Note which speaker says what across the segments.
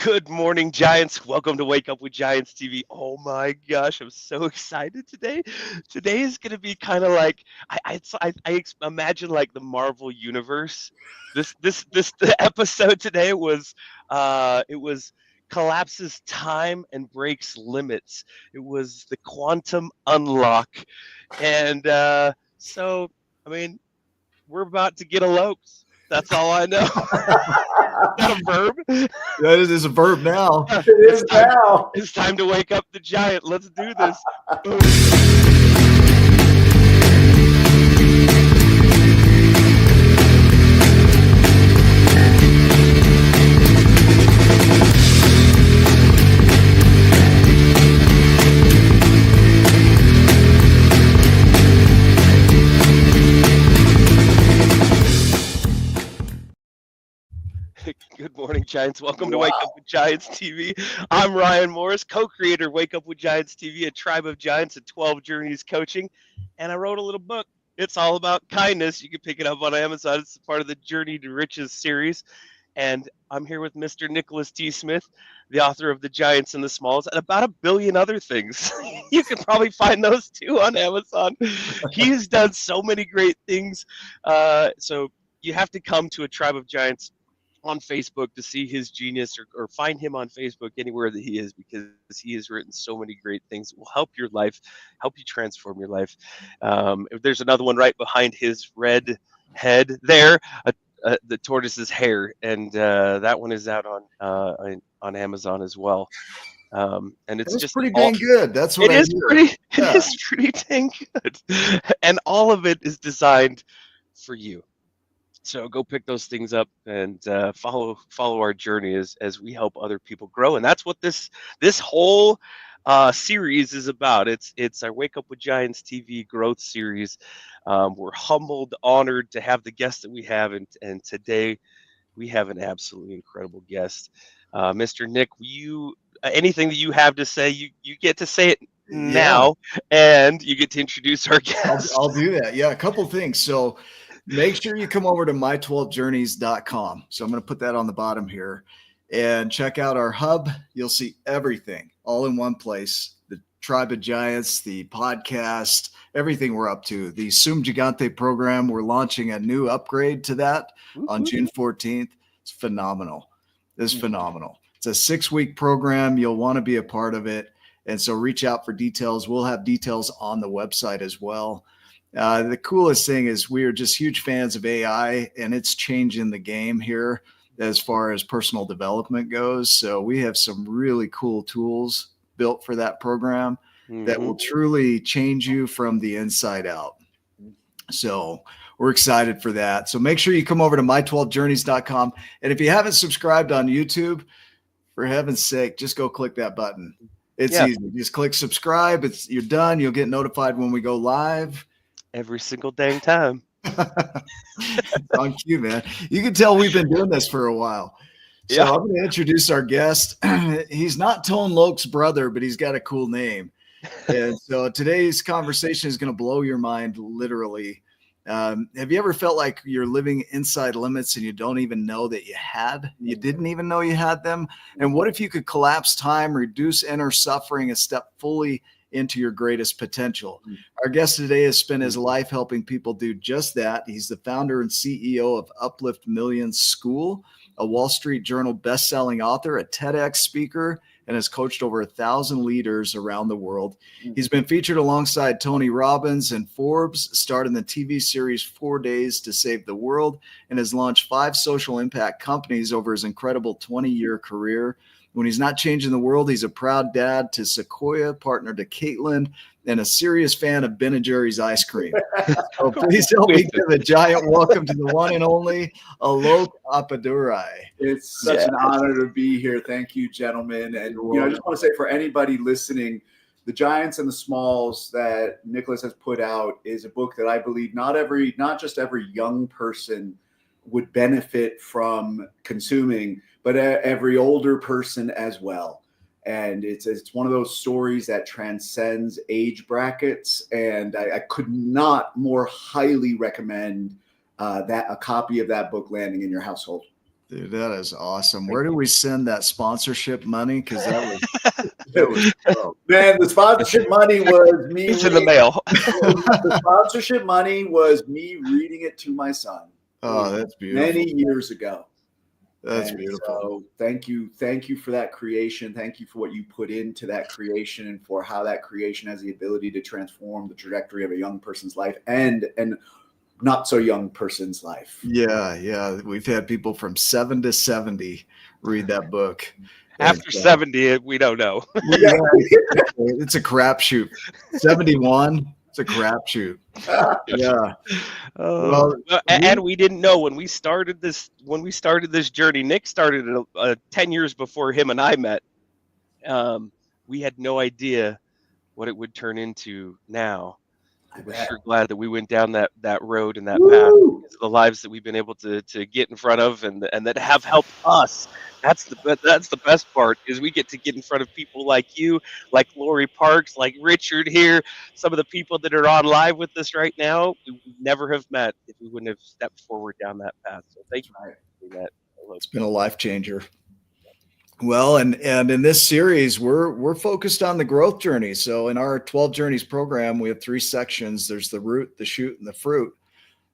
Speaker 1: Good morning, Giants. Welcome to Wake Up with Giants TV. Oh my gosh, I'm so excited today. Today is going to be kind of like imagine like the Marvel universe. The episode today was collapses time and breaks limits. It was the quantum unlock, and so I mean we're about to get eloped. That's all I know. Is that a verb?
Speaker 2: That is a verb now.
Speaker 1: Yeah,
Speaker 3: It is now.
Speaker 1: it's time to wake up the giant. Let's do this. Good morning, Giants. Welcome to Wake Up with Giants TV. I'm Ryan Morris, co-creator of Wake Up with Giants TV, a tribe of giants and 12 journeys coaching. And I wrote a little book. It's all about kindness. You can pick it up on Amazon. It's part of the Journey to Riches series. And I'm here with Mr. Nicholas T. Smith, the author of The Giants and the Smalls, and about 1 billion other things. You can probably find those too on Amazon. He's done so many great things. So you have to come to a tribe of giants on Facebook to see his genius, or find him on Facebook anywhere that he is, because he has written so many great things that will help your life, help you transform your life. There's another one right behind his red head there, the tortoise's hair, and that one is out on Amazon as well. And it's just
Speaker 2: pretty dang good. That's what
Speaker 1: it
Speaker 2: I
Speaker 1: is
Speaker 2: hear.
Speaker 1: pretty.
Speaker 2: Yeah.
Speaker 1: It is pretty dang good, and all of it is designed for you. So go pick those things up and follow our journey as we help other people grow. And that's what this whole series is about. It's our Wake Up with Giants TV growth series. We're humbled, honored to have the guests that we have, and today we have an absolutely incredible guest, Mr. Nick. Anything that you have to say, you get to say it now, and you get to introduce our guest.
Speaker 2: I'll do that. Yeah, a couple things. So make sure you come over to my12journeys.com. So I'm going to put that on the bottom here and check out our hub. You'll see everything all in one place. The Tribe of Giants, the podcast, everything we're up to. The Sum Gigante program, we're launching a new upgrade to that on June 14th. It's phenomenal. It's phenomenal. It's a 6-week program. You'll want to be a part of it. And so reach out for details. We'll have details on the website as well. The coolest thing is we are just huge fans of AI, and it's changing the game here as far as personal development goes. So we have some really cool tools built for that program that will truly change you from the inside out. So we're excited for that. So make sure you come over to my12journeys.com. And if you haven't subscribed on YouTube, for heaven's sake, just go click that button. It's easy. Just click subscribe. You're done. You'll get notified when we go live.
Speaker 1: Every single dang time.
Speaker 2: On cue, man. You can tell we've been doing this for a while. So I'm going to introduce our guest. He's not Tone Locke's brother, but he's got a cool name. And so today's conversation is going to blow your mind, literally. Have you ever felt like you're living inside limits and you don't even know that you didn't even know you had them? And what if you could collapse time, reduce inner suffering, and step fully into your greatest potential? Our guest today has spent his life helping people do just that. He's the founder and CEO of Uplift Millions School, a Wall Street Journal best-selling author, a TEDx speaker, and has coached over 1,000 leaders around the world. He's been featured alongside Tony Robbins and Forbes, starred in the TV series 4 Days to Save the World, and has launched 5 social impact companies over his incredible 20-year career. When he's not changing the world, he's a proud dad to Sequoia, partner to Caitlin, and a serious fan of Ben & Jerry's ice cream. So please help me give a giant welcome to the one and only Alok Appadurai.
Speaker 3: It's such an honor to be here. Thank you, gentlemen. And I just want to say, for anybody listening, The Giants and the Smalls that Nicholas has put out is a book that I believe not just every young person would benefit from consuming, but every older person as well. And it's one of those stories that transcends age brackets. And I could not more highly recommend that a copy of that book landing in your household.
Speaker 2: Dude, that is awesome. Where do we send that sponsorship money? Because that was dope.
Speaker 3: Man, the sponsorship money was me.
Speaker 1: It's in the mail.
Speaker 3: The sponsorship money was me reading it to my son.
Speaker 2: Oh, that's beautiful.
Speaker 3: Many years ago.
Speaker 2: That's beautiful.
Speaker 3: So thank you for that creation. Thank you for what you put into that creation, and for how that creation has the ability to transform the trajectory of a young person's life and not so young person's life.
Speaker 2: Yeah. We've had people from 7 to 70 read that book.
Speaker 1: After 70, we don't know.
Speaker 2: Yeah, it's a crapshoot. 71, it's a crapshoot. Yeah.
Speaker 1: Well, and we didn't know when we started this journey. Nick started it 10 years before him and I met. We had no idea what it would turn into now. We're sure glad that we went down that road and that path, because of the lives that we've been able to get in front of, and that have helped us. That's the best part, is we get to get in front of people like you, like Lori Parks, like Richard here, some of the people that are on live with us right now. We would never have met if we wouldn't have stepped forward down that path. So thank you for doing that.
Speaker 2: It's been a life changer. Well, and in this series, we're focused on the growth journey. So in our 12 Journeys program, we have 3 sections. There's the root, the shoot, and the fruit.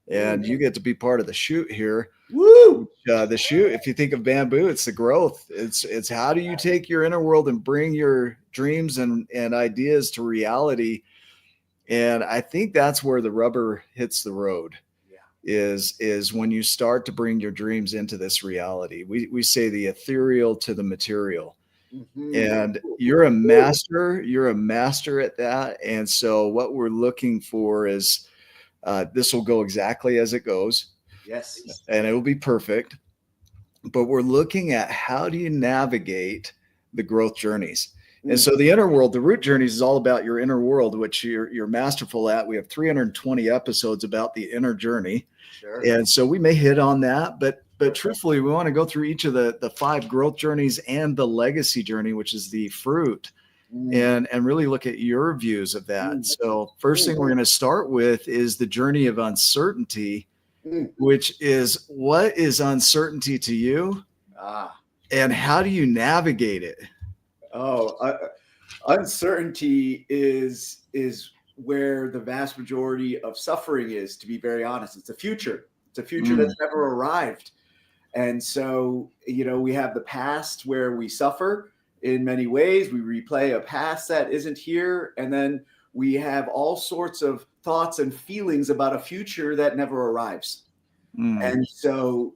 Speaker 2: And you get to be part of the shoot here.
Speaker 3: Woo!
Speaker 2: The shoot, if you think of bamboo, it's the growth. It's how do you take your inner world and bring your dreams and ideas to reality. And I think that's where the rubber hits the road. Is when you start to bring your dreams into this reality. We say the ethereal to the material. And you're a master at that. And so what we're looking for is this will go exactly as it goes.
Speaker 3: Yes.
Speaker 2: And it will be perfect. But we're looking at how do you navigate the growth journeys. And so the inner world, the root journeys, is all about your inner world, which you're masterful at. We have 320 episodes about the inner journey.
Speaker 3: Sure.
Speaker 2: And so we may hit on that, but truthfully, we want to go through each of the 5 growth journeys and the legacy journey, which is the fruit, and really look at your views of that. So first thing we're going to start with is the journey of uncertainty, which is, what is uncertainty to you? And how do you navigate it?
Speaker 3: Uncertainty is where the vast majority of suffering is, to be very honest. It's a future. It's a future that's never arrived. And so, we have the past where we suffer in many ways. We replay a past that isn't here. And then we have all sorts of thoughts and feelings about a future that never arrives. And so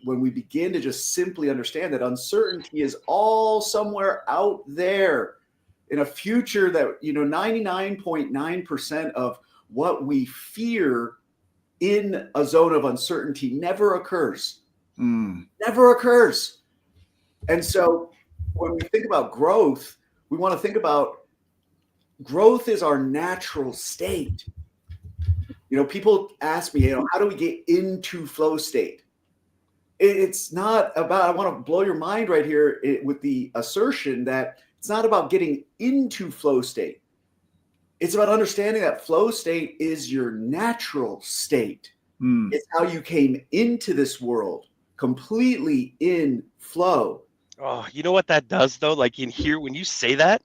Speaker 3: when we begin to just simply understand that uncertainty is all somewhere out there in a future that, 99.9% of what we fear in a zone of uncertainty never occurs. Never occurs. And so when we think about growth, we want to think about growth is our natural state. People ask me, how do we get into flow state? It's not about, I want to blow your mind right here with the assertion that it's not about getting into flow state. It's about understanding that flow state is your natural state. It's how you came into this world, completely in flow.
Speaker 1: Oh, you know what that does though? Like in here, when you say that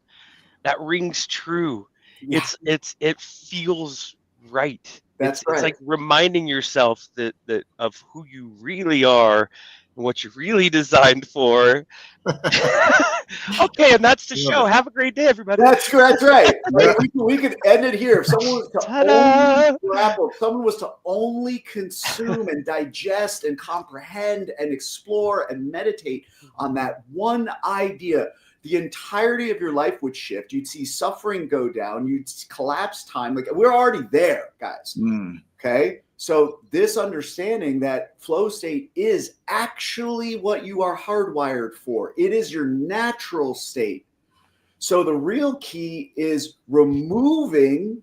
Speaker 1: rings true.
Speaker 3: Yeah.
Speaker 1: It feels right.
Speaker 3: That's right.
Speaker 1: It's like reminding yourself that of who you really are and what you're really designed for. Okay, and that's the show. Have a great day, everybody.
Speaker 3: That's right. We could end it here. If someone was to only grapple, if someone was to only consume and digest and comprehend and explore and meditate on that one idea, the entirety of your life would shift. You'd see suffering go down. You'd collapse time. Like, we're already there, guys. Okay. So this understanding that flow state is actually what you are hardwired for. It is your natural state. So the real key is removing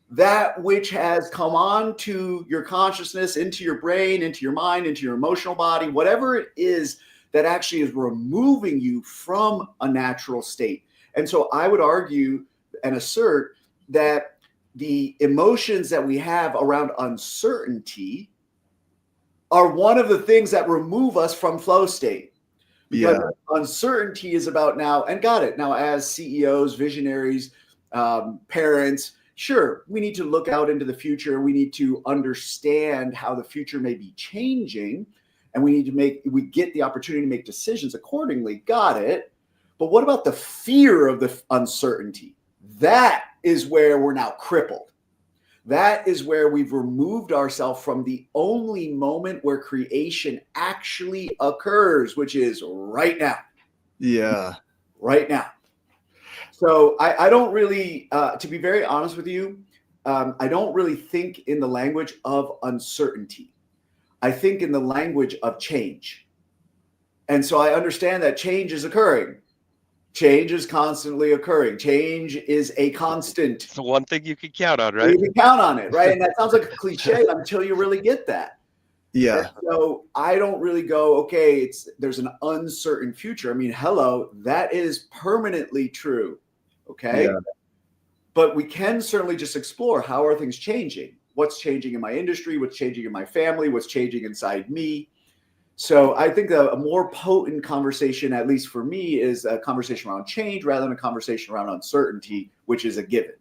Speaker 3: that which has come on to your consciousness, into your brain, into your mind, into your emotional body, whatever it is that actually is removing you from a natural state. And so I would argue and assert that the emotions that we have around uncertainty are one of the things that remove us from flow state. Because
Speaker 2: Yeah.
Speaker 3: uncertainty is about now, and got it. Now, as CEOs, visionaries, parents, sure, we need to look out into the future. We need to understand how the future may be changing, and we get the opportunity to make decisions accordingly. Got it. But what about the fear of the uncertainty? That is where we're now crippled. That is where we've removed ourselves from the only moment where creation actually occurs, which is right now.
Speaker 2: Yeah.
Speaker 3: Right now. So I don't really, to be very honest with you, I don't really think in the language of uncertainty. I think in the language of change. And so I understand that change is occurring. Change is constantly occurring. Change is a constant.
Speaker 1: It's the one thing you can count on, right?
Speaker 3: You can count on it, right? And that sounds like a cliche until you really get that.
Speaker 2: Yeah.
Speaker 3: And so I don't really go, okay, there's an uncertain future. I mean, hello, that is permanently true. Okay.
Speaker 2: Yeah.
Speaker 3: But we can certainly just explore, how are things changing? What's changing in my industry? What's changing in my family? What's changing inside me? So I think a more potent conversation, at least for me, is a conversation around change rather than a conversation around uncertainty, which is a given.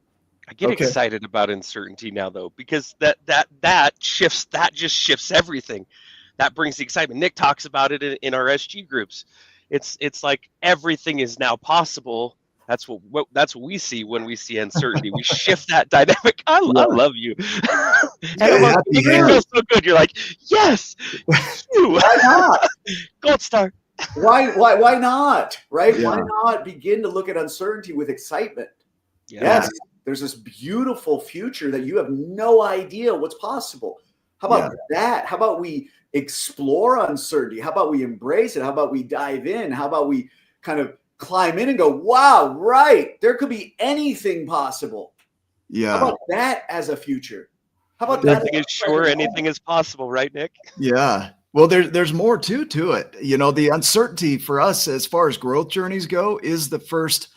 Speaker 1: I get excited about uncertainty now, though, because that just shifts everything. That brings the excitement. Nick talks about it in our SG groups. It's like everything is now possible. That's what we see when we see uncertainty. We shift that dynamic. I love you. And it feels so good. You're like, yes, you.
Speaker 3: Why not?
Speaker 1: Gold star.
Speaker 3: Why not? Right? Yeah. Why not begin to look at uncertainty with excitement? Yeah. Yes, there's this beautiful future that you have no idea what's possible. How about that? How about we explore uncertainty? How about we embrace it? How about we dive in? How about we kind of climb in and go, wow, right, there could be anything possible.
Speaker 2: Yeah.
Speaker 3: How about that as a future? How about
Speaker 1: nothing is sure, anything is possible, right, Nick?
Speaker 2: Yeah. Well, there's more to it. You know, the uncertainty for us as far as growth journeys go is the first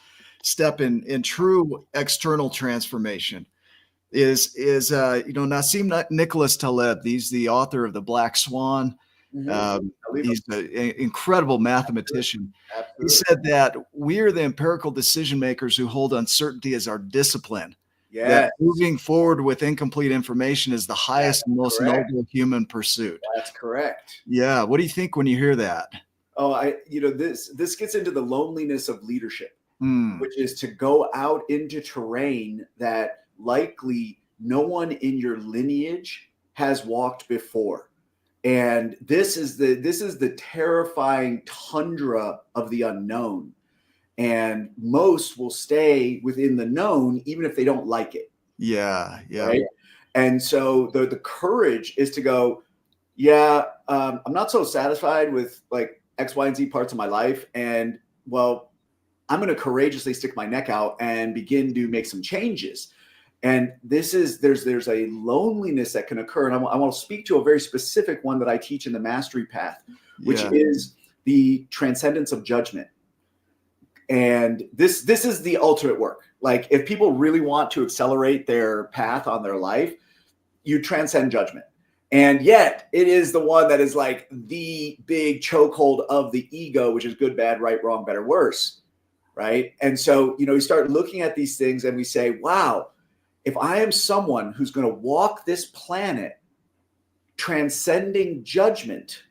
Speaker 2: step in true external transformation. Is Nassim Nicholas Taleb. He's the author of The Black Swan. He's an incredible mathematician. Absolutely. He said that we are the empirical decision makers who hold uncertainty as our discipline.
Speaker 3: Yes.
Speaker 2: That moving forward with incomplete information is the highest and most noble human pursuit.
Speaker 3: That's correct.
Speaker 2: Yeah. What do you think when you hear that?
Speaker 3: Oh, this gets into the loneliness of leadership, which is to go out into terrain that likely no one in your lineage has walked before. And this is the terrifying tundra of the unknown. And most will stay within the known, even if they don't like it.
Speaker 2: Yeah. Yeah.
Speaker 3: Right? And so the courage is to go, I'm not so satisfied with like X, Y, and Z parts of my life. And well, I'm going to courageously stick my neck out and begin to make some changes. And there's a loneliness that can occur. And I want to speak to a very specific one that I teach in the Mastery Path, which is the transcendence of judgment. And this is the ultimate work. Like if people really want to accelerate their path on their life, you transcend judgment. And yet it is the one that is like the big chokehold of the ego, which is good, bad, right, wrong, better, worse. Right. And so, we start looking at these things and we say, wow, if I am someone who's going to walk this planet transcending judgment,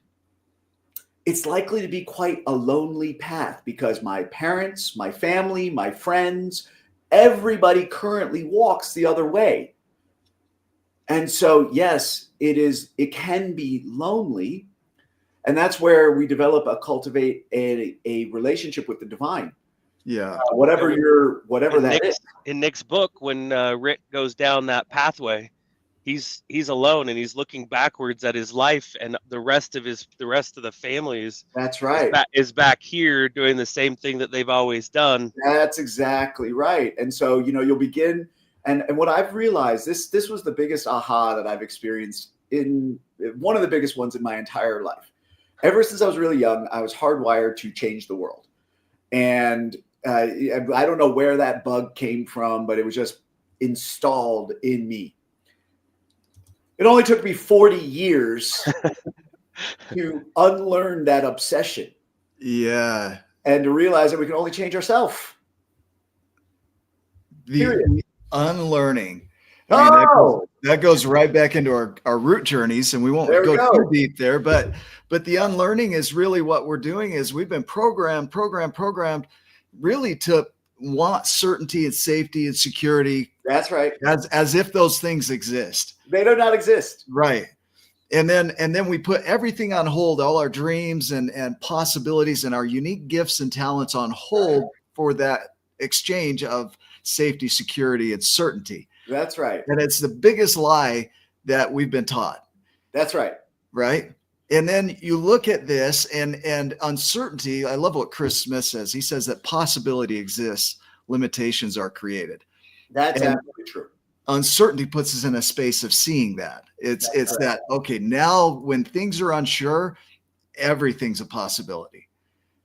Speaker 3: it's likely to be quite a lonely path because my parents, my family, my friends, everybody currently walks the other way. And so, yes, it can be lonely. And that's where we cultivate a relationship with the divine.
Speaker 2: Yeah.
Speaker 3: Whatever that is.
Speaker 1: In Nick's book, when Rick goes down that pathway, he's alone and he's looking backwards at his life, and the rest of the families.
Speaker 3: That's right.
Speaker 1: Is back here doing the same thing that they've always done.
Speaker 3: That's exactly right. And so, you'll begin, and what I've realized, this was the biggest aha that I've experienced, in one of the biggest ones in my entire life. Ever since I was really young, I was hardwired to change the world. And I don't know where that bug came from, but it was just installed in me. It only took me 40 years to unlearn that obsession.
Speaker 2: Yeah.
Speaker 3: And to realize that we can only change ourselves.
Speaker 2: The unlearning. I mean, that goes right back into our root journeys, and we won't go too deep there, but the unlearning is really what we're doing is we've been programmed really to want certainty and safety and security.
Speaker 3: That's right.
Speaker 2: As if those things exist.
Speaker 3: They do not exist.
Speaker 2: Right. And then we put everything on hold, all our dreams and possibilities and our unique gifts and talents on hold for that exchange of safety, security, and certainty.
Speaker 3: That's right.
Speaker 2: And it's the biggest lie that we've been taught.
Speaker 3: That's right.
Speaker 2: Right. And then you look at this and uncertainty. I love what Chris Smith says. He says that possibility exists, limitations are created.
Speaker 3: That's absolutely true.
Speaker 2: Uncertainty puts us in a space of seeing that. It's that, okay, now when things are unsure, everything's a possibility.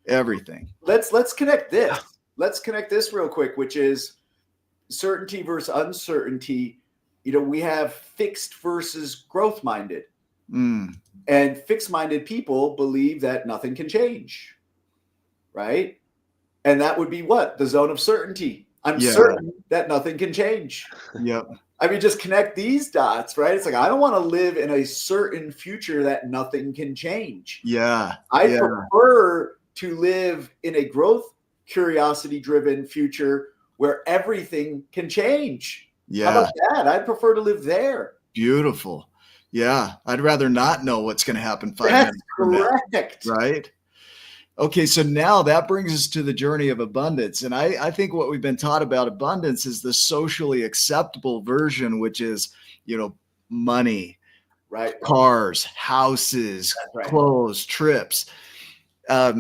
Speaker 2: Everything.
Speaker 3: Let's connect this. Let's connect this real quick, which is certainty versus uncertainty. We have fixed versus growth minded. And fixed minded people believe that nothing can change. Right. And that would be what? The zone of certainty. I'm certain that nothing can change.
Speaker 2: Yep.
Speaker 3: I mean, just connect these dots, right? It's like, I don't want to live in a certain future that nothing can change.
Speaker 2: Yeah.
Speaker 3: I prefer to live in a growth, curiosity-driven future where everything can change.
Speaker 2: Yeah.
Speaker 3: How about that? I'd prefer to live there.
Speaker 2: Beautiful. Yeah. I'd rather not know what's going to happen 5 minutes from now.
Speaker 3: Correct.
Speaker 2: Right. Okay, so now that brings us to the journey of abundance. And I think what we've been taught about abundance is the socially acceptable version, which is, money,
Speaker 3: right?
Speaker 2: Cars, houses, clothes, trips. I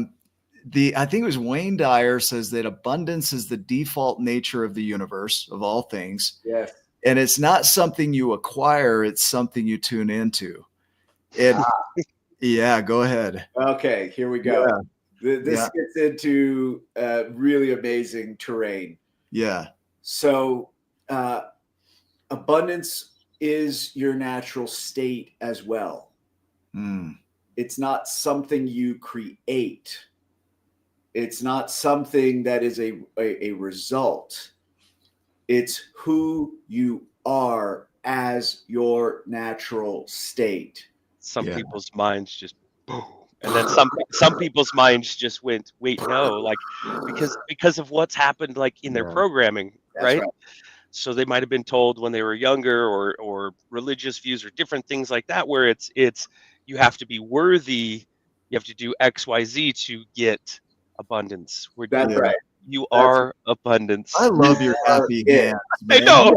Speaker 2: think it was Wayne Dyer says that abundance is the default nature of the universe, of all things.
Speaker 3: Yes.
Speaker 2: And it's not something you acquire, it's something you tune into. And yeah, go ahead.
Speaker 3: Okay, here we go.
Speaker 2: Yeah.
Speaker 3: This gets into really amazing terrain.
Speaker 2: Yeah.
Speaker 3: So abundance is your natural state as well. It's not something you create. It's not something that is a result. It's who you are as your natural state.
Speaker 1: Some people's minds just boom. And then some people's minds just went, wait, no, like because of what's happened like in their programming, right? So they might have been told when they were younger or religious views or different things like that, where it's you have to be worthy, you have to do XYZ to get abundance.
Speaker 3: That's right.
Speaker 1: You are abundance.
Speaker 2: I love your happy hands.
Speaker 1: I know.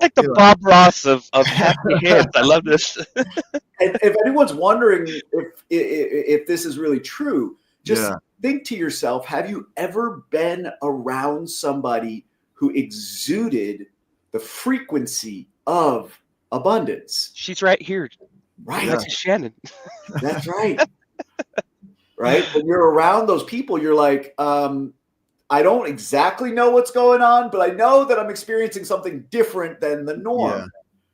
Speaker 1: Like the Bob Ross of happy hands. I love this.
Speaker 3: And if anyone's wondering if this is really true, just think to yourself, have you ever been around somebody who exuded the frequency of abundance?
Speaker 1: She's right here.
Speaker 3: Right.
Speaker 1: That's Shannon.
Speaker 3: That's right. Right. When you're around those people, you're like, I don't exactly know what's going on, but I know that I'm experiencing something different than the norm.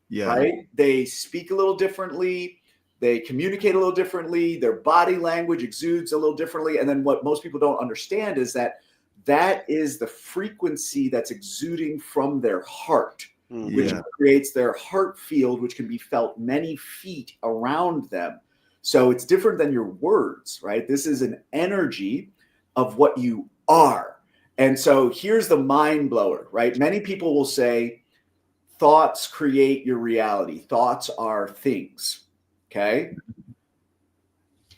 Speaker 2: Yeah.
Speaker 3: Right. They speak a little differently. They communicate a little differently. Their body language exudes a little differently. And then what most people don't understand is that is the frequency that's exuding from their heart, which creates their heart field, which can be felt many feet around them. So it's different than your words, right? This is an energy of what you are. And so here's the mind blower, right? Many people will say thoughts create your reality. Thoughts are things. Okay.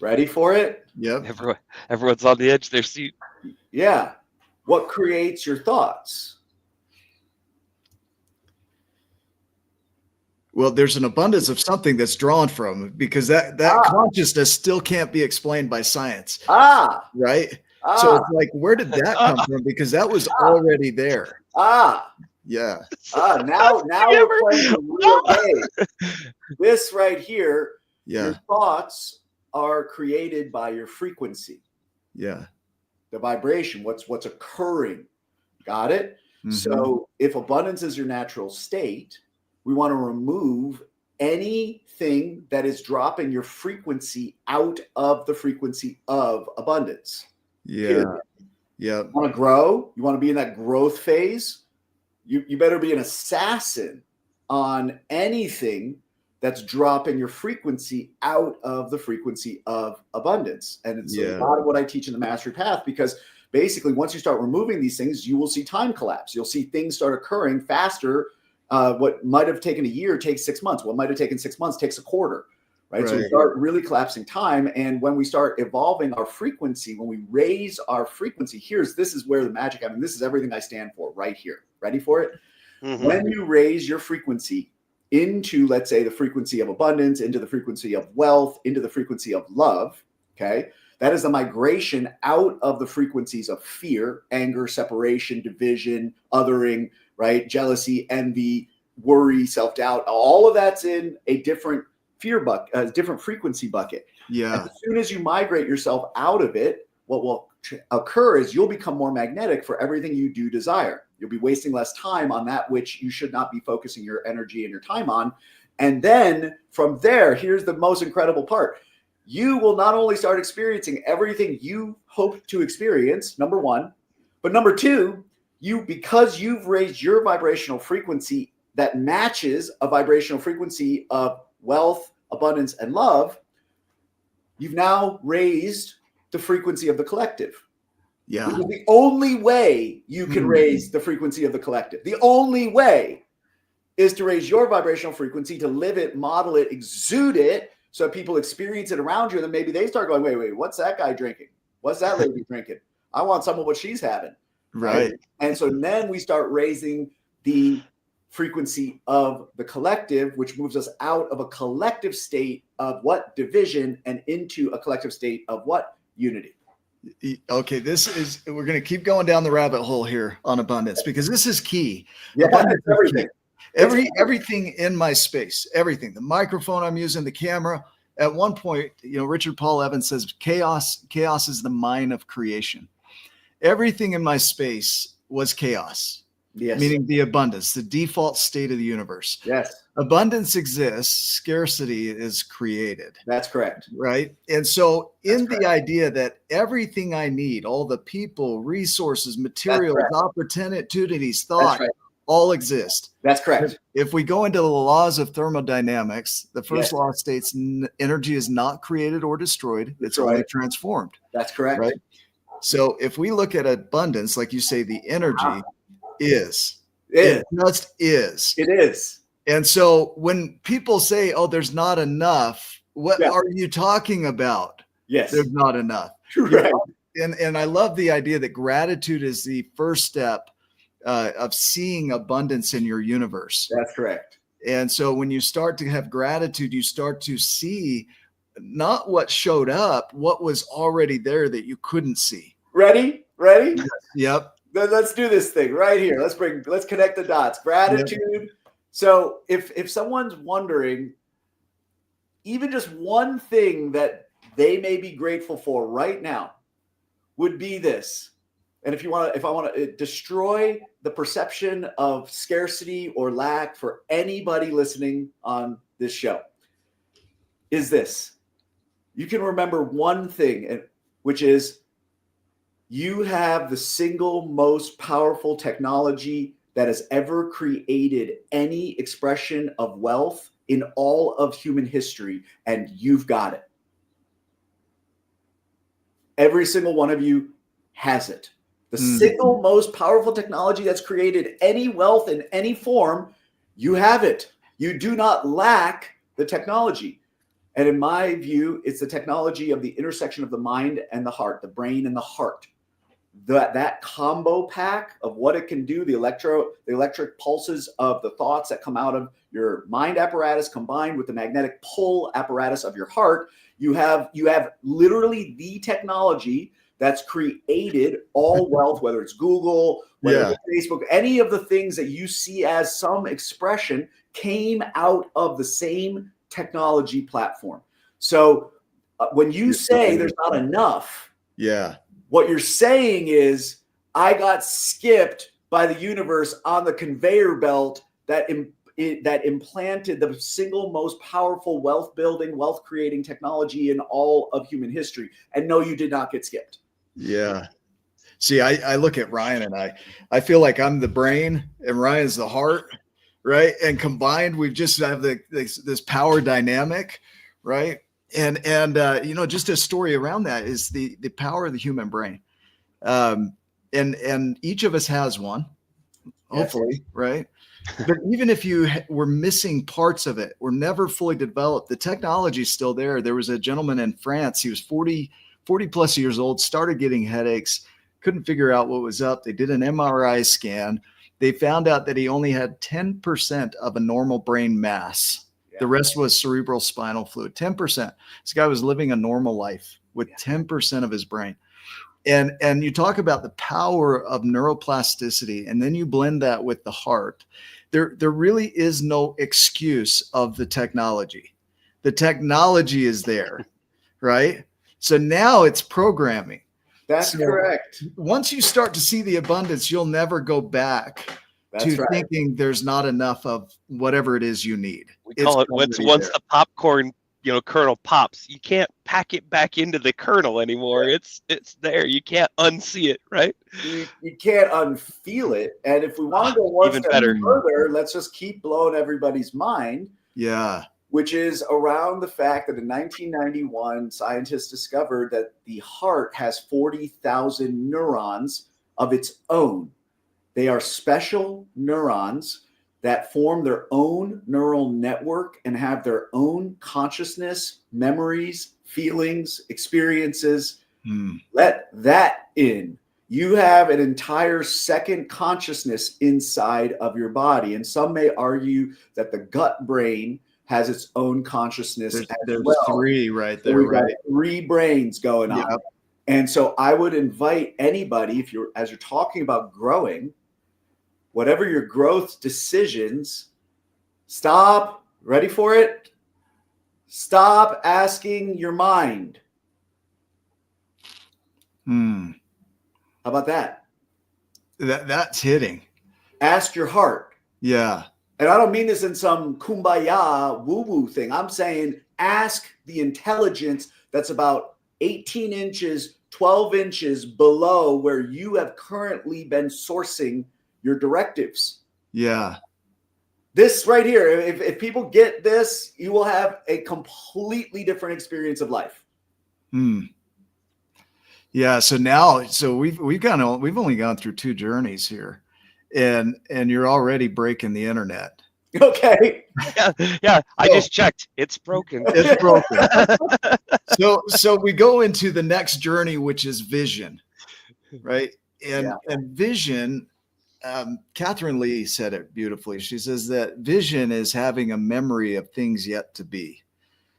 Speaker 3: Ready for it?
Speaker 2: Yep.
Speaker 1: Everyone's on the edge of their seat.
Speaker 3: Yeah. What creates your thoughts?
Speaker 2: Well, there's an abundance of something that's drawn from, because that consciousness still can't be explained by science. Right? So it's like, where did that come from? Because that was already there. Yeah.
Speaker 3: Now we're playing the real game. This right here, your thoughts are created by your frequency.
Speaker 2: Yeah.
Speaker 3: The vibration, what's occurring. Got it? Mm-hmm. So if abundance is your natural state, we want to remove anything that is dropping your frequency out of the frequency of abundance.
Speaker 2: Yeah. Yeah.
Speaker 3: You want to grow? You want to be in that growth phase? You better be an assassin on anything that's dropping your frequency out of the frequency of abundance. And it's a lot of what I teach in the Mastery Path, because basically once you start removing these things, you will see time collapse. You'll see things start occurring faster. What might have taken a year takes 6 months. What might have taken 6 months takes a quarter, right? So we start really collapsing time. And when we start evolving our frequency, when we raise our frequency, this is where the magic happens. This is everything I stand for right here. Ready for it? Mm-hmm. When you raise your frequency into, let's say, the frequency of abundance, into the frequency of wealth, into the frequency of love, okay? That is the migration out of the frequencies of fear, anger, separation, division, othering, right? Jealousy, envy, worry, self-doubt. All of that's in a different fear bucket, a different frequency bucket. Yeah. And as soon as you migrate yourself out of it, what will occur is you'll become more magnetic for everything you do desire. You'll be wasting less time on that which you should not be focusing your energy and your time on. And then from there, here's the most incredible part. You will not only start experiencing everything you hope to experience, number one, but number two, because you've raised your vibrational frequency that matches a vibrational frequency of wealth, abundance, and love, you've now raised the frequency of the collective. Yeah. Which is the only way you can raise the frequency of the collective. The only way is to raise your vibrational frequency, to live it, model it, exude it, so people experience it around you. And then maybe they start going, wait, what's that guy drinking? What's that lady drinking? I want some of what she's having. Right. And so then we start raising the frequency of the collective, which moves us out of a collective state of what? Division, and into a collective state of what? Unity.
Speaker 2: Okay, we're going to keep going down the rabbit hole here on abundance, because this is key.
Speaker 3: Yeah,
Speaker 2: abundance
Speaker 3: everything.
Speaker 2: Is key. Everything in my space, everything, the microphone I'm using, the camera. At one point, Richard Paul Evans says, chaos is the mine of creation. Everything in my space was chaos. Yes. Meaning the abundance, the default state of the universe.
Speaker 3: Yes.
Speaker 2: Abundance exists, scarcity is created.
Speaker 3: That's correct.
Speaker 2: Right. And so the idea that everything I need, all the people, resources, materials, opportunities, thought, all exist.
Speaker 3: That's correct.
Speaker 2: If we go into the laws of thermodynamics, the first law states energy is not created or destroyed. It's only transformed.
Speaker 3: That's correct.
Speaker 2: Right. So if we look at abundance, like you say, the energy it just is.
Speaker 3: It is.
Speaker 2: And so when people say, oh, there's not enough, what are you talking about?
Speaker 3: Yes.
Speaker 2: There's not enough.
Speaker 3: Right.
Speaker 2: And I love the idea that gratitude is the first step of seeing abundance in your universe.
Speaker 3: That's correct.
Speaker 2: And so when you start to have gratitude, you start to see not what showed up, what was already there that you couldn't see.
Speaker 3: Ready?
Speaker 2: Yep.
Speaker 3: Then let's do this thing right here. Let's connect the dots. Gratitude. Yep. So if someone's wondering, even just one thing that they may be grateful for right now would be this. And if I want to destroy the perception of scarcity or lack for anybody listening on this show, is this. You can remember one thing, which is you have the single most powerful technology that has ever created any expression of wealth in all of human history, and you've got it. Every single one of you has it. The single most powerful technology that's created any wealth in any form, you have it. You do not lack the technology. And in my view, it's the technology of the intersection of the mind and the heart, the brain and the heart. That combo pack of what it can do, the electric pulses of the thoughts that come out of your mind apparatus combined with the magnetic pull apparatus of your heart, you have literally the technology that's created all wealth, whether it's Google, whether it's Facebook, any of the things that you see as some expression came out of the same technology platform. So when you say there's not enough, what you're saying is I got skipped by the universe on the conveyor belt that that implanted the single most powerful wealth building, wealth creating technology in all of human history. And no, you did not get skipped.
Speaker 2: Yeah. See, I look at Ryan and I feel like I'm the brain and Ryan's the heart, right? And combined, we just have this power dynamic, right? And you know, just a story around that is the power of the human brain. And each of us has one, hopefully, yes. Right? But even if you were missing parts of it, were never fully developed, the technology is still there. There was a gentleman in France, he was 40 plus years old, started getting headaches, couldn't figure out what was up. They did an MRI scan. They found out that he only had 10% of a normal brain mass. Yeah. The rest was cerebral spinal fluid, 10%. This guy was living a normal life with 10% of his brain. And you talk about the power of neuroplasticity, and then you blend that with the heart. There really is no excuse of the technology. The technology is there, right? So now it's programming.
Speaker 3: That's correct.
Speaker 2: Once you start to see the abundance, you'll never go back to thinking there's not enough of whatever it is you need.
Speaker 1: We call it once the popcorn, you know, kernel pops, you can't pack it back into the kernel anymore. It's there. You can't unsee it, right?
Speaker 3: You can't unfeel it. And if we want to go one step further, let's just keep blowing everybody's mind.
Speaker 2: Yeah.
Speaker 3: Which is around the fact that in 1991, scientists discovered that the heart has 40,000 neurons of its own. They are special neurons that form their own neural network and have their own consciousness, memories, feelings, experiences. Let that in. You have an entire second consciousness inside of your body. And some may argue that the gut brain has its own consciousness.
Speaker 2: There's three right there,
Speaker 3: so right? 3 brains going on. And so I would invite anybody, as you're talking about growing, whatever your growth decisions, stop, ready for it? Stop asking your mind. How about that?
Speaker 2: That's hitting.
Speaker 3: Ask your heart.
Speaker 2: Yeah.
Speaker 3: And I don't mean this in some kumbaya woo-woo thing. I'm saying ask the intelligence that's about 18 inches, 12 inches below where you have currently been sourcing your directives.
Speaker 2: Yeah.
Speaker 3: This right here, if people get this, you will have a completely different experience of life.
Speaker 2: Yeah. So we've only gone through 2 journeys here. And you're already breaking the internet.
Speaker 3: Okay.
Speaker 1: Yeah. I just checked. It's broken.
Speaker 2: It's broken. So we go into the next journey, which is vision, right? And vision, Catherine Lee said it beautifully. She says that vision is having a memory of things yet to be.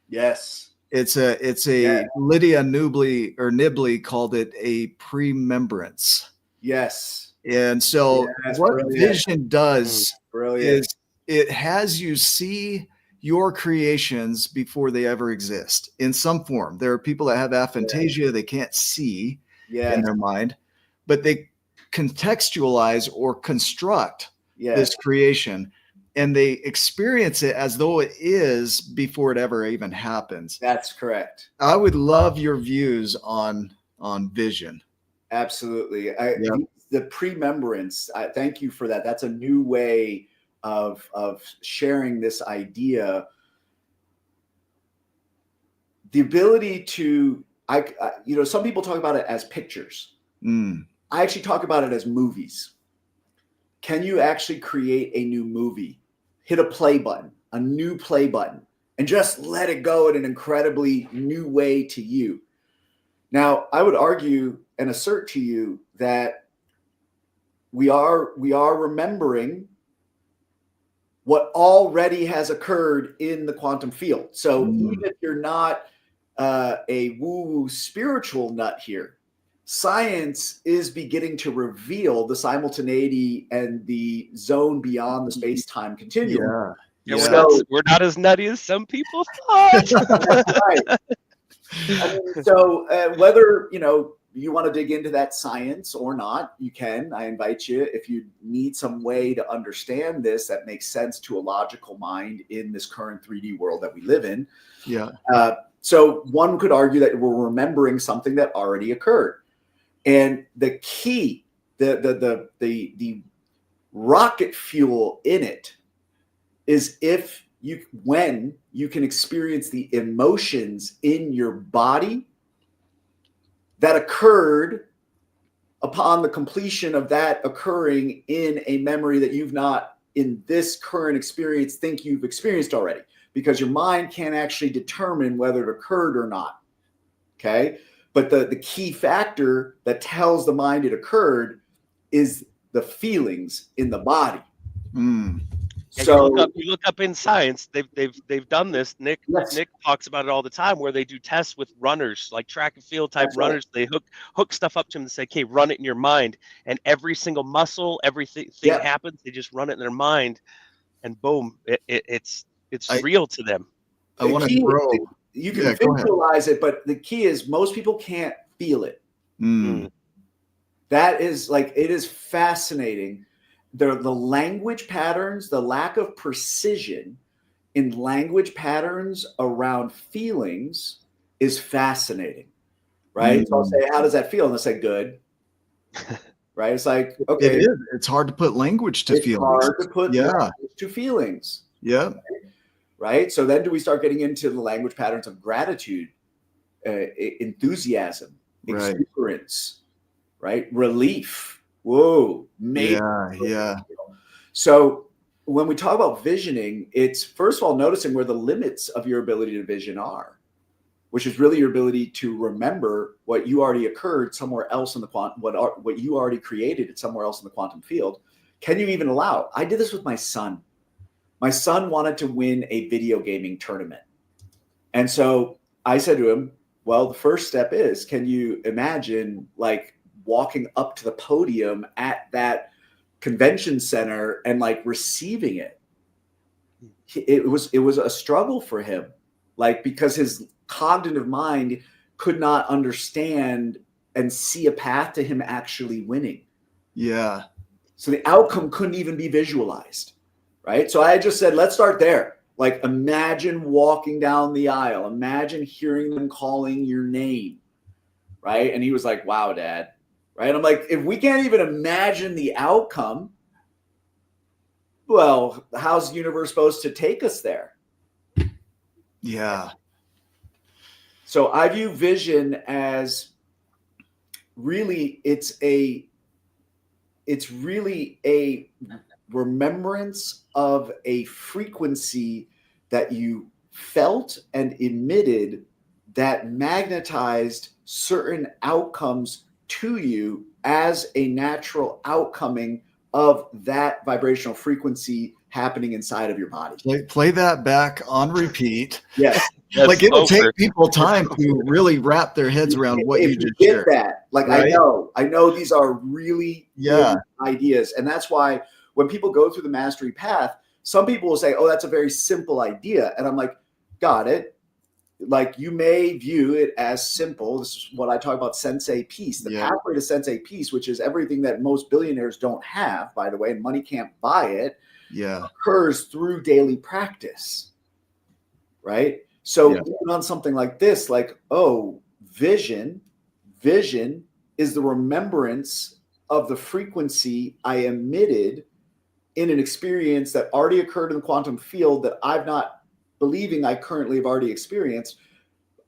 Speaker 3: Yes.
Speaker 2: It's a Lydia Nibley called it a pre-membrance.
Speaker 3: Yes.
Speaker 2: And so what vision does is it has you see your creations before they ever exist in some form. There are people that have aphantasia, they can't see in their mind, but they contextualize or construct this creation and they experience it as though it is before it ever even happens.
Speaker 3: That's correct.
Speaker 2: I would love your views on vision.
Speaker 3: Absolutely. The pre-membrance, thank you for that. That's a new way of sharing this idea. The ability to, some people talk about it as pictures. I actually talk about it as movies. Can you actually create a new movie? Hit a play button, a new play button, and just let it go in an incredibly new way to you. Now, I would argue and assert to you that we are remembering what already has occurred in the quantum field. So even if you're not a woo-woo spiritual nut here, science is beginning to reveal the simultaneity and the zone beyond the space-time continuum.
Speaker 1: We're not as nutty as some people thought.
Speaker 3: Right. I mean, so whether, you want to dig into that science or not, you can. I invite you, if you need some way to understand this that makes sense to a logical mind in this current 3D world that we live in.
Speaker 2: Yeah.
Speaker 3: So one could argue that we're remembering something that already occurred. And the key, the rocket fuel in it is when you can experience the emotions in your body that occurred upon the completion of that occurring in a memory that you've not, in this current experience, think you've experienced already, because your mind can't actually determine whether it occurred or not. Okay. But the key factor that tells the mind it occurred is the feelings in the body.
Speaker 2: Mm.
Speaker 3: So
Speaker 1: you look up in science, they've done this. Nick talks about it all the time, where they do tests with runners, like track and field type runners. Right. They hook stuff up to them and say, "Okay, run it in your mind," and every single muscle, everything happens. They just run it in their mind, and boom, it's real to them.
Speaker 2: I want to grow.
Speaker 3: You can visualize it, but the key is most people can't feel it.
Speaker 2: Mm.
Speaker 3: That is it is fascinating. The language patterns, the lack of precision in language patterns around feelings is fascinating, right? So I'll say, how does that feel? And they'll say, good, right? It's like, okay.
Speaker 2: It is. It's hard to put language to feelings.
Speaker 3: It's hard to put language to feelings.
Speaker 2: Yeah.
Speaker 3: Right? So then do we start getting into the language patterns of gratitude, enthusiasm, exuberance, right? Relief. Whoa,
Speaker 2: yeah.
Speaker 3: So when we talk about visioning, it's first of all noticing where the limits of your ability to vision are, which is really your ability to remember what you already occurred somewhere else in the what you already created somewhere else in the quantum field. Can you even allow? I did this with my son. My son wanted to win a video gaming tournament, and so I said to him, "Well, the first step is, can you imagine walking up to the podium at that convention center and receiving it?" It was a struggle for him, because his cognitive mind could not understand and see a path to him actually winning.
Speaker 2: Yeah.
Speaker 3: So the outcome couldn't even be visualized, right? So I just said, let's start there. Imagine walking down the aisle. Imagine hearing them calling your name, right? And he was like, "Wow, Dad." Right? I'm like, if we can't even imagine the outcome, well, how's the universe supposed to take us there?
Speaker 2: Yeah.
Speaker 3: So I view vision as really, it's really a remembrance of a frequency that you felt and emitted that magnetized certain outcomes to you as a natural outcoming of that vibrational frequency happening inside of your body.
Speaker 2: Play that back on repeat.
Speaker 3: Yes.
Speaker 2: It'll take people time to really wrap their heads around what you just shared.
Speaker 3: That. Right? I know these are really ideas. And that's why when people go through the mastery path, some people will say, "Oh, that's a very simple idea." And I'm like, got it. You may view it as simple. This is what I talk about, sensei peace. The pathway to sensei peace, which is everything that most billionaires don't have, by the way, and money can't buy it, occurs through daily practice, right? So even on something like this, vision is the remembrance of the frequency I emitted in an experience that already occurred in the quantum field that I'm not believing I currently have already experienced.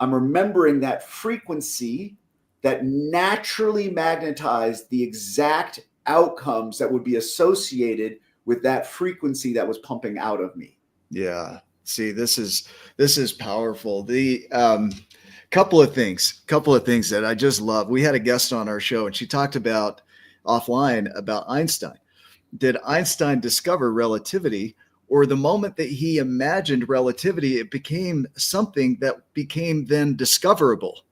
Speaker 3: I'm remembering that frequency that naturally magnetized the exact outcomes that would be associated with that frequency that was pumping out of me.
Speaker 2: Yeah. See, this is powerful. The couple of things that I just love. We had a guest on our show and she talked about offline about Einstein. Did Einstein discover relativity? Or the moment that he imagined relativity, it became something that became then discoverable.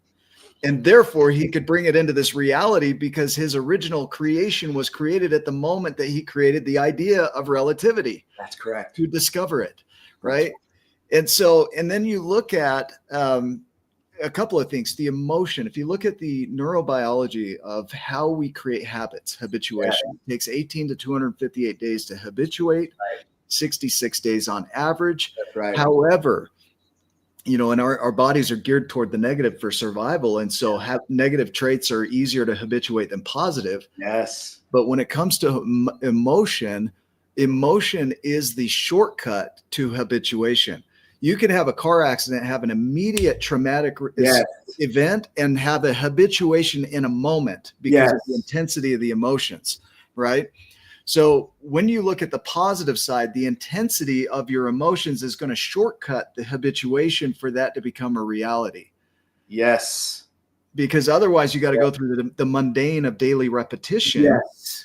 Speaker 2: And therefore, he could bring it into this reality because his original creation was created at the moment that he created the idea of relativity.
Speaker 3: That's correct.
Speaker 2: To discover it, right? And so, and then you look at a couple of things. The emotion, if you look at the neurobiology of how we create habits, habituation, it takes 18 to 258 days to habituate, 66 days on average.
Speaker 3: That's right.
Speaker 2: However, and our bodies are geared toward the negative for survival. And so negative traits are easier to habituate than positive.
Speaker 3: Yes.
Speaker 2: But when it comes to emotion is the shortcut to habituation. You can have a car accident, have an immediate traumatic event, and have a habituation in a moment because of the intensity of the emotions, right? So when you look at the positive side, the intensity of your emotions is going to shortcut the habituation for that to become a reality.
Speaker 3: Yes.
Speaker 2: Because otherwise you got to go through the mundane of daily repetition,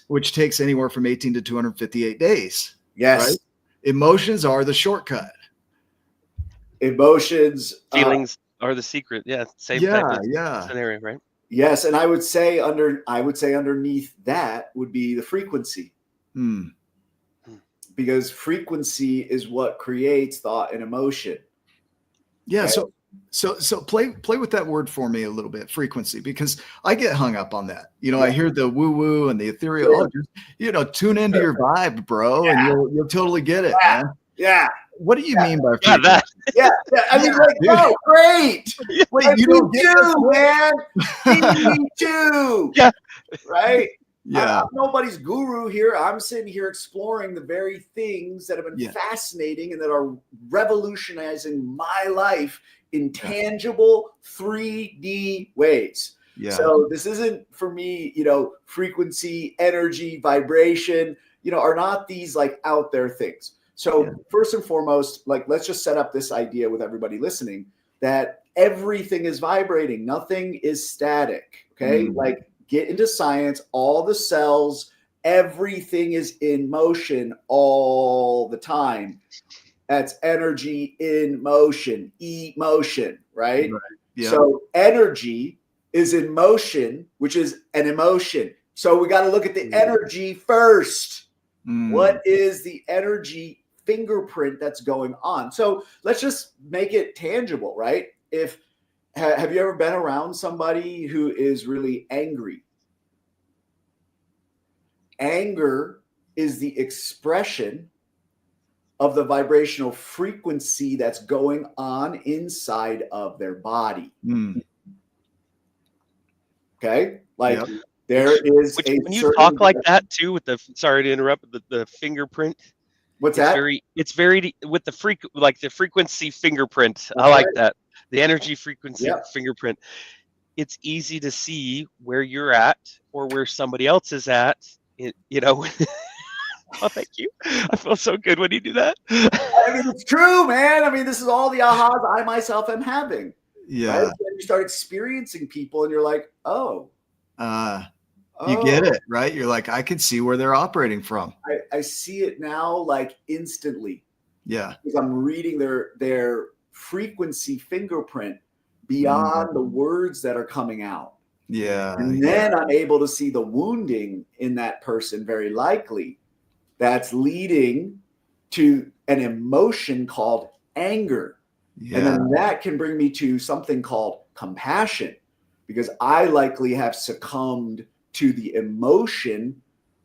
Speaker 2: which takes anywhere from 18 to 258 days.
Speaker 3: Yes.
Speaker 2: Right? Emotions are the shortcut.
Speaker 3: Emotions.
Speaker 1: Feelings are the secret. Yeah. Same type of scenario, right?
Speaker 3: Yes. And I would say underneath that would be the frequency. Because frequency is what creates thought and emotion.
Speaker 2: Yeah. Okay? So play with that word for me a little bit, frequency, because I get hung up on that. I hear the woo woo and the ethereal. Just, tune into your vibe, bro, and you'll totally get it, man.
Speaker 3: Yeah.
Speaker 2: What do you mean by frequency?
Speaker 1: That?
Speaker 3: Yeah. I mean, great.
Speaker 2: Wait, you don't get it,
Speaker 3: man. Me too.
Speaker 1: Yeah.
Speaker 3: Right.
Speaker 2: Yeah.
Speaker 3: I'm nobody's guru here. I'm sitting here exploring the very things that have been fascinating and that are revolutionizing my life in tangible 3D ways. Yeah. So this isn't for me, frequency, energy, vibration, are not these like out there things. So first and foremost, let's just set up this idea with everybody listening that everything is vibrating. Nothing is static. Okay. Get into science, all the cells, everything is in motion all the time. That's energy in motion, emotion, right? Yeah. So energy is in motion, which is an emotion. So we got to look at the energy first. What is the energy fingerprint that's going on? So let's just make it tangible, right? Have you ever been around somebody who is really angry? Anger is the expression of the vibrational frequency that's going on inside of their body. Okay? There is
Speaker 1: when you talk like that too, with sorry to interrupt, the fingerprint.
Speaker 3: What's that?
Speaker 1: It's very with the frequency fingerprint. I like that. The energy frequency fingerprint. It's easy to see where you're at or where somebody else is at. Oh, thank you. I feel so good when you do that.
Speaker 3: I mean, it's true, man. I mean, this is all the ahas I myself am having. Yeah. Right? When you start experiencing people and you're like,
Speaker 2: you get it, right? You're like, I can see where they're operating from.
Speaker 3: I see it now, instantly.
Speaker 2: Yeah.
Speaker 3: Because I'm reading their frequency fingerprint beyond the words that are coming out.
Speaker 2: Yeah.
Speaker 3: And then I'm able to see the wounding in that person, very likely, that's leading to an emotion called anger. Yeah. And then that can bring me to something called compassion, because I likely have succumbed to the emotion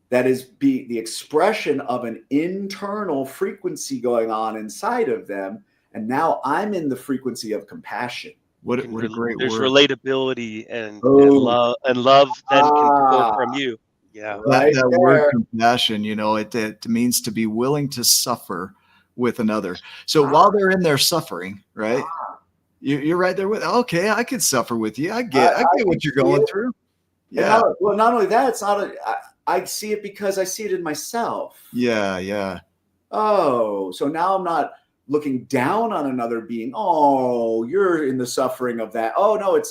Speaker 3: that is the expression of an internal frequency going on inside of them. And now I'm in the frequency of compassion.
Speaker 2: What a great
Speaker 1: There's
Speaker 2: word.
Speaker 1: Relatability and love then can go from you. Yeah.
Speaker 2: That word compassion, it means to be willing to suffer with another. So while they're in their suffering, right? You're right there with, okay, I could suffer with you. I get what you're going through. Yeah.
Speaker 3: Well, not only that, it's not I see it because I see it in myself.
Speaker 2: Yeah. Yeah.
Speaker 3: Oh, so now I'm not looking down on another being. Oh, you're in the suffering of that. Oh, no,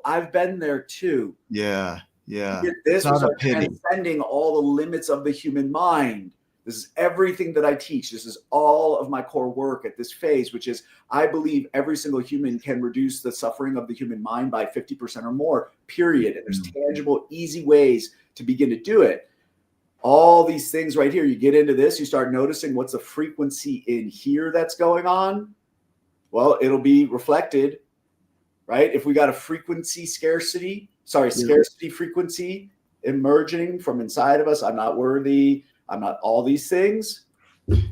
Speaker 3: I've been there too.
Speaker 2: Yeah. Yeah.
Speaker 3: This is transcending all the limits of the human mind. This is everything that I teach. This is all of my core work at this phase, which is I believe every single human can reduce the suffering of the human mind by 50% or more, period. And there's tangible, easy ways to begin to do it. All these things right here, you get into this, you start noticing what's the frequency in here that's going on. Well, it'll be reflected right? If we got a scarcity frequency emerging from inside of us, I'm not worthy, I'm not all these things.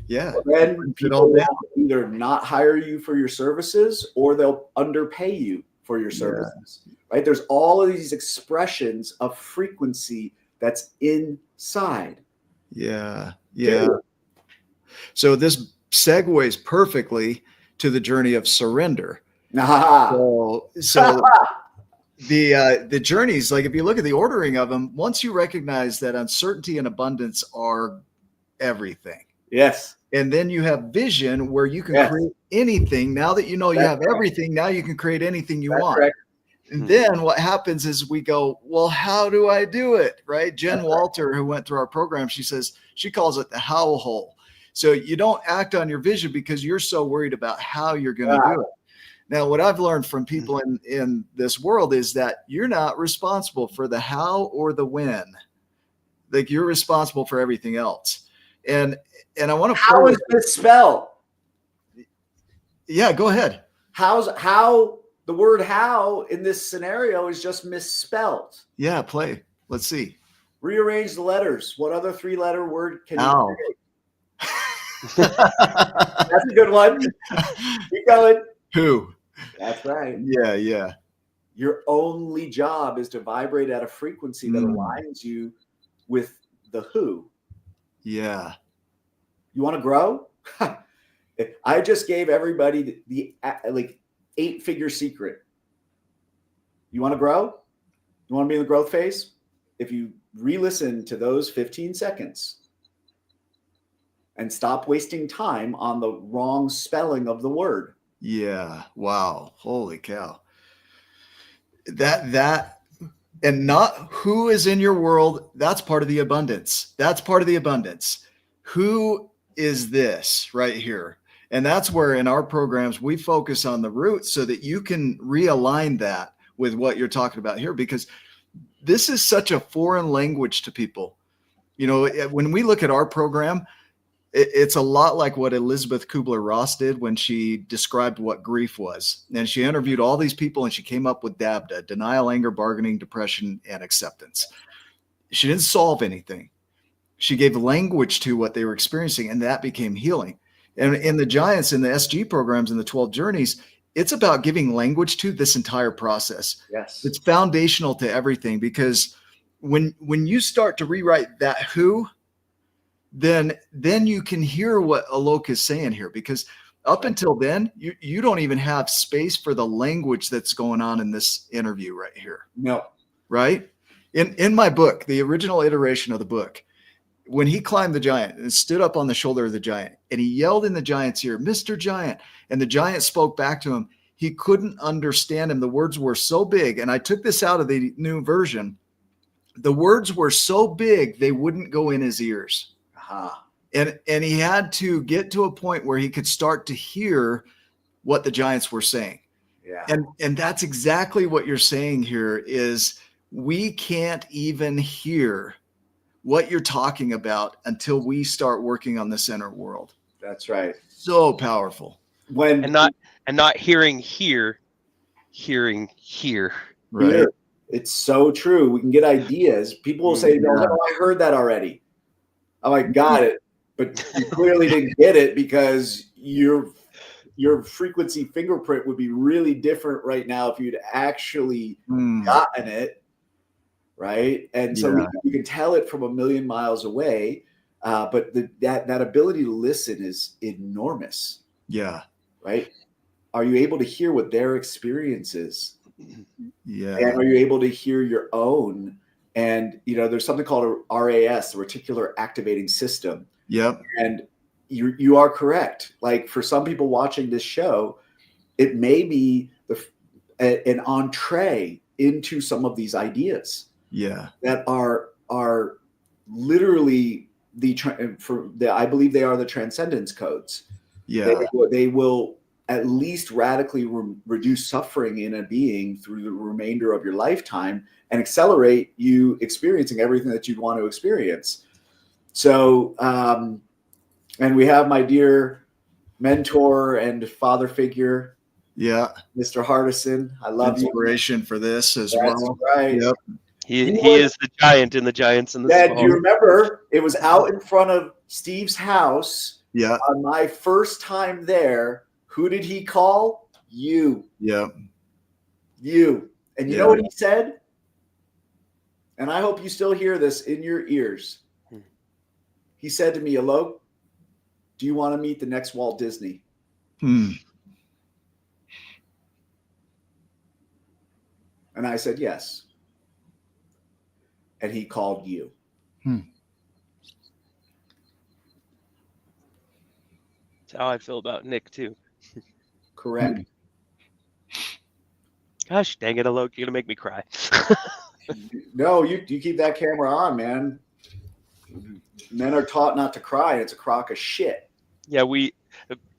Speaker 2: Yeah.
Speaker 3: Then people will either not hire you for your services or they'll underpay you for your services, right? There's all of these expressions of frequency that's inside.
Speaker 2: Yeah. Yeah. So this segues perfectly to the journey of surrender. So the journeys, like if you look at the ordering of them, once you recognize that uncertainty and abundance are everything.
Speaker 3: Yes.
Speaker 2: And then you have vision where you can create anything. Now that you know you have everything, now you can create anything you want. Correct. And then what happens is we go, well, how do I do it? Right? Jen Walter, who went through our program, she says, she calls it the how hole. So you don't act on your vision because you're so worried about how you're going to do it. Now, what I've learned from people in this world is that you're not responsible for the how or the when. Like you're responsible for everything else. And I want to.
Speaker 3: How is misspelled?
Speaker 2: Yeah, go ahead.
Speaker 3: How the word "how" in this scenario is just misspelled.
Speaker 2: Yeah, play. Let's see.
Speaker 3: Rearrange the letters. What other 3-letter word can you create? That's a good one. Keep going.
Speaker 2: Who?
Speaker 3: That's right.
Speaker 2: Yeah.
Speaker 3: Your only job is to vibrate at a frequency that aligns you with the who.
Speaker 2: Yeah.
Speaker 3: You want to grow? I just gave everybody the 8-figure secret. You want to grow? You want to be in the growth phase? If you re-listen to those 15 seconds and stop wasting time on the wrong spelling of the word.
Speaker 2: Yeah. Wow. Holy cow. That and not who is in your world. That's part of the abundance. That's part of the abundance. Who is this right here? And that's where in our programs, we focus on the root so that you can realign that with what you're talking about here, because this is such a foreign language to people. You know, when we look at our program, it's a lot like what Elizabeth Kubler-Ross did when she described what grief was. And she interviewed all these people and she came up with DABDA: denial, anger, bargaining, depression, and acceptance. She didn't solve anything. She gave language to what they were experiencing, and that became healing. And in the Giants, in the SG programs, in the 12 journeys, it's about giving language to this entire process.
Speaker 3: Yes.
Speaker 2: It's foundational to everything, because when you start to rewrite that who, then you can hear what Alok is saying here, because up until then, you don't even have space for the language that's going on in this interview right here.
Speaker 3: No.
Speaker 2: Right? In my book, the original iteration of the book, when he climbed the giant and stood up on the shoulder of the giant and he yelled in the giant's ear, "Mr. Giant," and the giant spoke back to him, he couldn't understand him. The words were so big. And I took this out of the new version. The words were so big, they wouldn't go in his ears. And he had to get to a point where he could start to hear what the giants were saying.
Speaker 3: Yeah.
Speaker 2: And that's exactly what you're saying here is we can't even hear what you're talking about until we start working on this inner world.
Speaker 3: That's right.
Speaker 2: So powerful.
Speaker 1: And not hearing here, hearing here.
Speaker 2: Right.
Speaker 3: Here. It's so true. We can get ideas. People will say, "Oh, I heard that already." I'm like, got it. But you clearly didn't get it, because your frequency fingerprint would be really different right now if you'd actually gotten it. Right. And so you can tell it from a million miles away. But that ability to listen is enormous.
Speaker 2: Yeah.
Speaker 3: Right. Are you able to hear what their experience is?
Speaker 2: Yeah.
Speaker 3: And are you able to hear your own? And, there's something called a RAS, the reticular activating system.
Speaker 2: Yep.
Speaker 3: And you are correct. Like, for some people watching this show, it may be an entree into some of these ideas.
Speaker 2: Yeah.
Speaker 3: That are literally I believe they are the transcendence codes.
Speaker 2: Yeah.
Speaker 3: They will at least radically reduce suffering in a being through the remainder of your lifetime and accelerate you experiencing everything that you'd want to experience. So, and we have my dear mentor and father figure,
Speaker 2: Yeah.
Speaker 3: Mr. Hardison, I love you.
Speaker 2: Inspiration for this as
Speaker 3: That's
Speaker 2: well.
Speaker 3: right.
Speaker 2: Yep.
Speaker 1: He is the giant in the Giants and the
Speaker 3: Yeah,
Speaker 1: Small.
Speaker 3: do you remember it was out in front of Steve's house?
Speaker 2: Yeah.
Speaker 3: On my first time there, who did he call? You.
Speaker 2: Yep.
Speaker 3: You. And you
Speaker 2: Yeah.
Speaker 3: know what he said? And I hope you still hear this in your ears. He said to me, Alok, do you want to meet the next Walt Disney? And I said, yes. And he called you.
Speaker 1: That's how I feel about Nick too.
Speaker 3: Correct.
Speaker 1: Gosh dang it, Alok, you're gonna make me cry.
Speaker 3: No, you keep that camera on, man. Men are taught not to cry. It's a crock of shit.
Speaker 1: Yeah,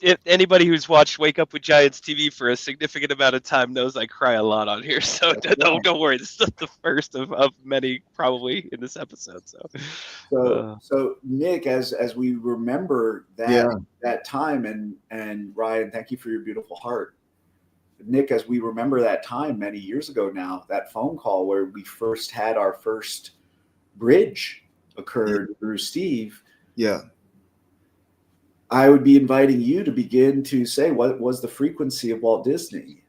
Speaker 1: if anybody who's watched Wake Up with Giants TV for a significant amount of time knows I cry a lot on here. So don't worry. This is the first of many probably in this episode.
Speaker 3: So Nick, as we remember that time, and Ryan, thank you for your beautiful heart. Nick, as we remember that time many years ago now, that phone call where we first had our first bridge occurred through Steve.
Speaker 2: Yeah.
Speaker 3: I would be inviting you to begin to say, what was the frequency of Walt Disney?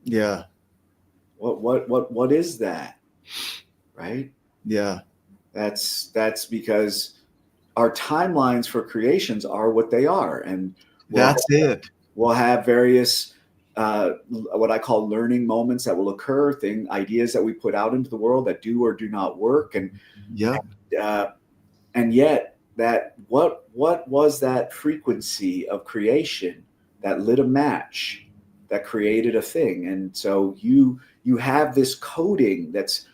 Speaker 2: Yeah.
Speaker 3: What is that? Right?
Speaker 2: Yeah.
Speaker 3: That's because our timelines for creations are what they are. And we'll have various what I call learning moments that will occur, ideas that we put out into the world that do or do not work. And yet that what was that frequency of creation that lit a match that created a thing? And so you have this coding that's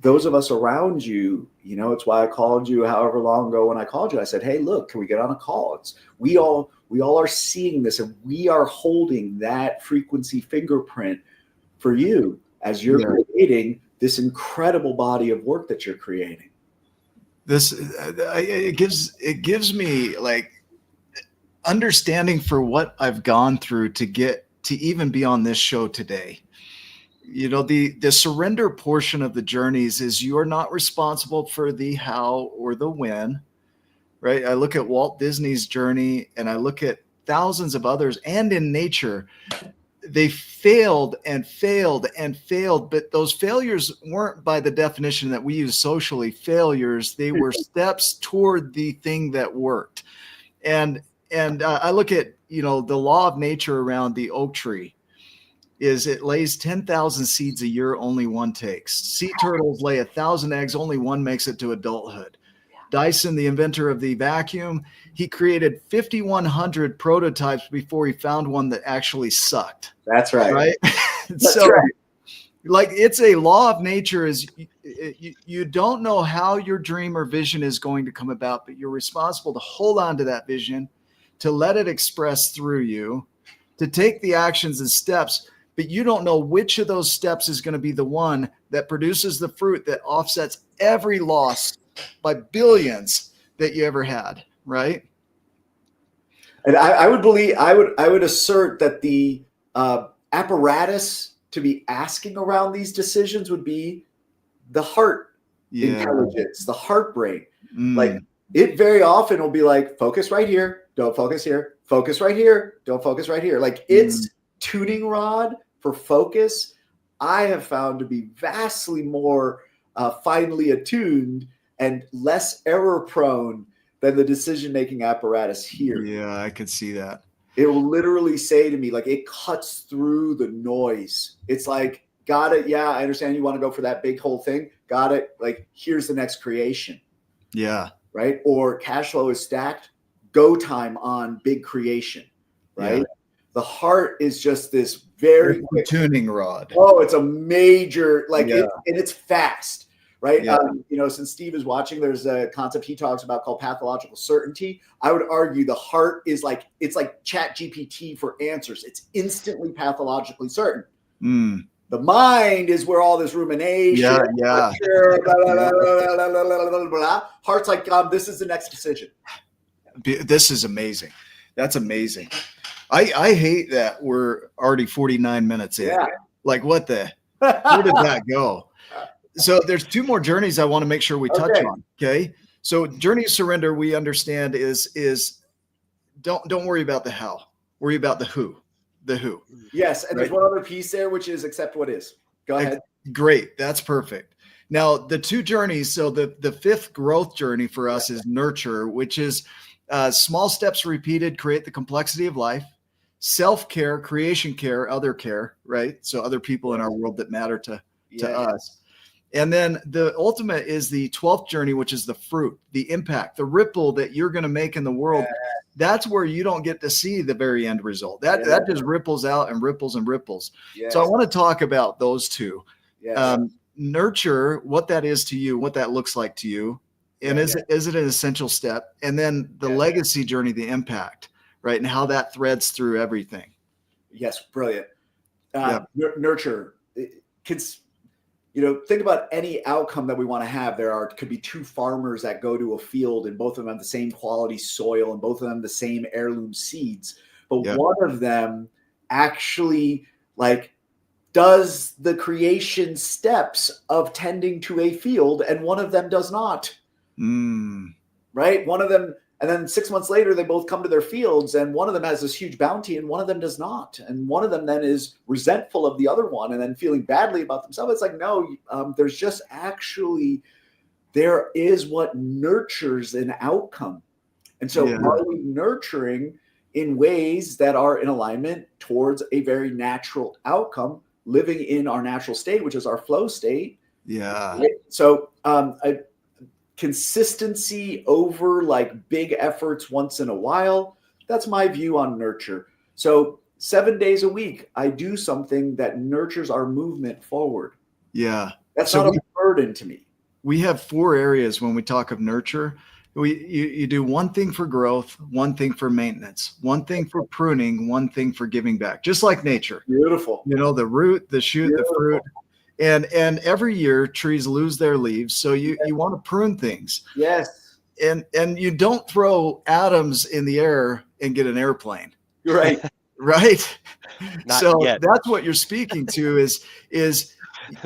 Speaker 3: those of us around you, it's why I called you however long ago when I called you. I said, hey, look, can we get on a call? We all are seeing this, and we are holding that frequency fingerprint for you as you're creating this incredible body of work that you're creating.
Speaker 2: It gives me like understanding for what I've gone through to get to even be on this show today. The surrender portion of the journeys is you're not responsible for the how or the when, right? I look at Walt Disney's journey and I look at thousands of others, and in nature, they failed and failed and failed, but those failures weren't by the definition that we use socially failures. They were steps toward the thing that worked. And I look at, the law of nature around the oak tree is it lays 10,000 seeds a year, only one takes. Sea turtles lay 1,000 eggs, only one makes it to adulthood. Dyson, the inventor of the vacuum, he created 5,100 prototypes before he found one that actually sucked.
Speaker 3: That's right.
Speaker 2: Right?
Speaker 3: That's right.
Speaker 2: Like it's a law of nature is you don't know how your dream or vision is going to come about, but you're responsible to hold on to that vision, to let it express through you, to take the actions and steps, but you don't know which of those steps is going to be the one that produces the fruit that offsets every loss by billions that you ever had, right?
Speaker 3: And I would assert that the apparatus to be asking around these decisions would be the heart intelligence, the heart brain. Like it very often will be like, focus right here, don't focus here, focus right here, don't focus right here. Like its tuning rod for focus, I have found to be vastly more finely attuned and less error prone than the decision-making apparatus here.
Speaker 2: Yeah, I could see that.
Speaker 3: It will literally say to me, like, it cuts through the noise. It's like, got it. Yeah, I understand you want to go for that big whole thing. Got it. Like, here's the next creation.
Speaker 2: Yeah.
Speaker 3: Right. Or cash flow is stacked. Go time on big creation. Right. Yeah. The heart is just this very quick
Speaker 2: tuning rod.
Speaker 3: Oh, it's a major, like, and it's fast. Right.
Speaker 2: Yeah.
Speaker 3: Since Steve is watching, there's a concept he talks about called pathological certainty. I would argue the heart is like, it's like Chat GPT for answers. It's instantly pathologically certain. The mind is where all this rumination, heart's like, this is the next decision.
Speaker 2: This is amazing. That's amazing. I hate that we're already 49 minutes in.
Speaker 3: Yeah.
Speaker 2: Like what where did that go? So there's 2 more journeys I want to make sure we touch on. Okay. So journey of surrender, we understand is don't worry about the how. Worry about the who. The who.
Speaker 3: Yes. And there's one other piece there, which is accept what is. Go ahead.
Speaker 2: Great. That's perfect. Now the 2 journeys. So the 5th growth journey for us is nurture, which is small steps repeated create the complexity of life. Self-care, creation care, other care, right? So other people in our world that matter to us. And then the ultimate is the 12th journey, which is the fruit, the impact, the ripple that you're going to make in the world. That's where you don't get to see the very end result. That just ripples out and ripples and ripples. So I want to talk about those 2. Nurture, what that is to you, what that looks like to you. And is it an essential step? And then the legacy journey, the impact, right? And how that threads through everything.
Speaker 3: Yes. Brilliant. Nurture. Think about any outcome that we want to have. Could be 2 farmers that go to a field and both of them have the same quality soil and both of them the same heirloom seeds. But one of them actually does the creation steps of tending to a field and one of them does not. Right? One of them, and then 6 months later, they both come to their fields and one of them has this huge bounty and one of them does not. And one of them then is resentful of the other one and then feeling badly about themselves. It's like, no, there's just there is what nurtures an outcome. And so are we nurturing in ways that are in alignment towards a very natural outcome, living in our natural state, which is our flow state?
Speaker 2: Yeah.
Speaker 3: Right? So consistency over big efforts once in a while. That's my view on nurture. So 7 days a week, I do something that nurtures our movement forward.
Speaker 2: Yeah.
Speaker 3: That's not a burden to me.
Speaker 2: We have 4 areas when we talk of nurture. You do one thing for growth, one thing for maintenance, one thing for pruning, one thing for giving back, just like nature.
Speaker 3: Beautiful.
Speaker 2: The root, the shoot, the fruit. And every year trees lose their leaves. So you want to prune things.
Speaker 3: Yes.
Speaker 2: And you don't throw atoms in the air and get an airplane.
Speaker 3: You're right.
Speaker 2: Right.
Speaker 1: Not yet.
Speaker 2: That's what you're speaking to is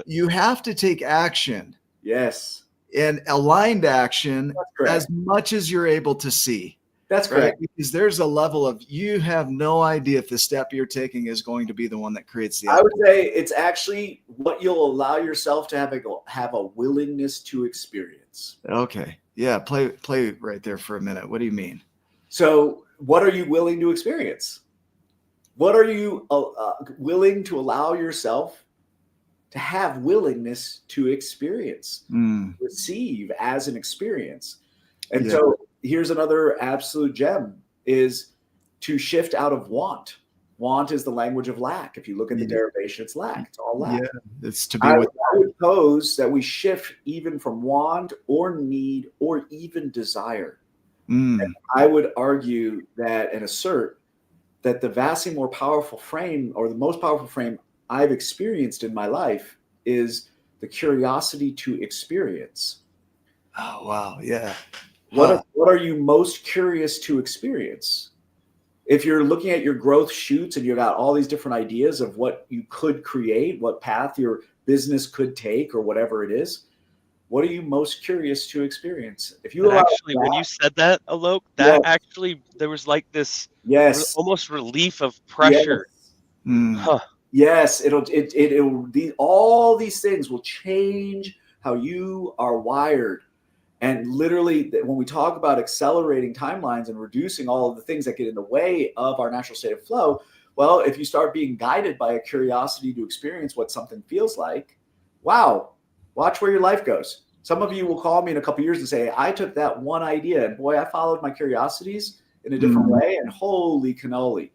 Speaker 2: you have to take action.
Speaker 3: Yes.
Speaker 2: And aligned action as much as you're able to see.
Speaker 3: That's correct.
Speaker 2: Right? Because there's a level of you have no idea if the step you're taking is going to be the one that creates the outcome.
Speaker 3: I would say it's actually what you'll allow yourself to have a willingness to experience.
Speaker 2: Okay. Yeah. Play right there for a minute. What do you mean?
Speaker 3: So what are you willing to experience? What are you willing to allow yourself to have willingness to experience, receive as an experience? And so here's another absolute gem is to shift out of want. Want is the language of lack. If you look at the derivation, it's lack. It's all lack.
Speaker 2: Yeah, it's to be
Speaker 3: I would pose that we shift even from want or need or even desire. And I would argue that and assert that the vastly more powerful frame or the most powerful frame I've experienced in my life is the curiosity to experience.
Speaker 2: Oh, wow. Yeah.
Speaker 3: What are you most curious to experience? If you're looking at your growth shoots and you got all these different ideas of what you could create, what path your business could take or whatever it is, what are you most curious to experience? If you
Speaker 1: when you said that, Alok, there was this almost relief of pressure.
Speaker 3: Yes, all these things will change how you are wired. And literally, when we talk about accelerating timelines and reducing all of the things that get in the way of our natural state of flow, well, if you start being guided by a curiosity to experience what something feels like, wow, watch where your life goes. Some of you will call me in a couple of years and say, I took that one idea and boy, I followed my curiosities in a different way and holy cannoli.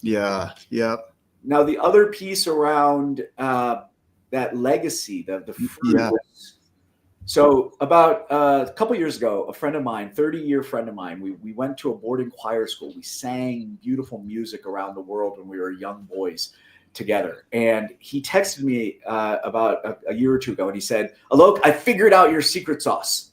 Speaker 2: Yeah. Yep.
Speaker 3: Now, the other piece around that legacy, the fruit.
Speaker 2: Yeah.
Speaker 3: So about a couple of years ago, a friend of mine, 30-year friend of mine, we went to a boarding choir school. We sang beautiful music around the world when we were young boys together. And he texted me about a year or two ago, and he said, Alok, I figured out your secret sauce.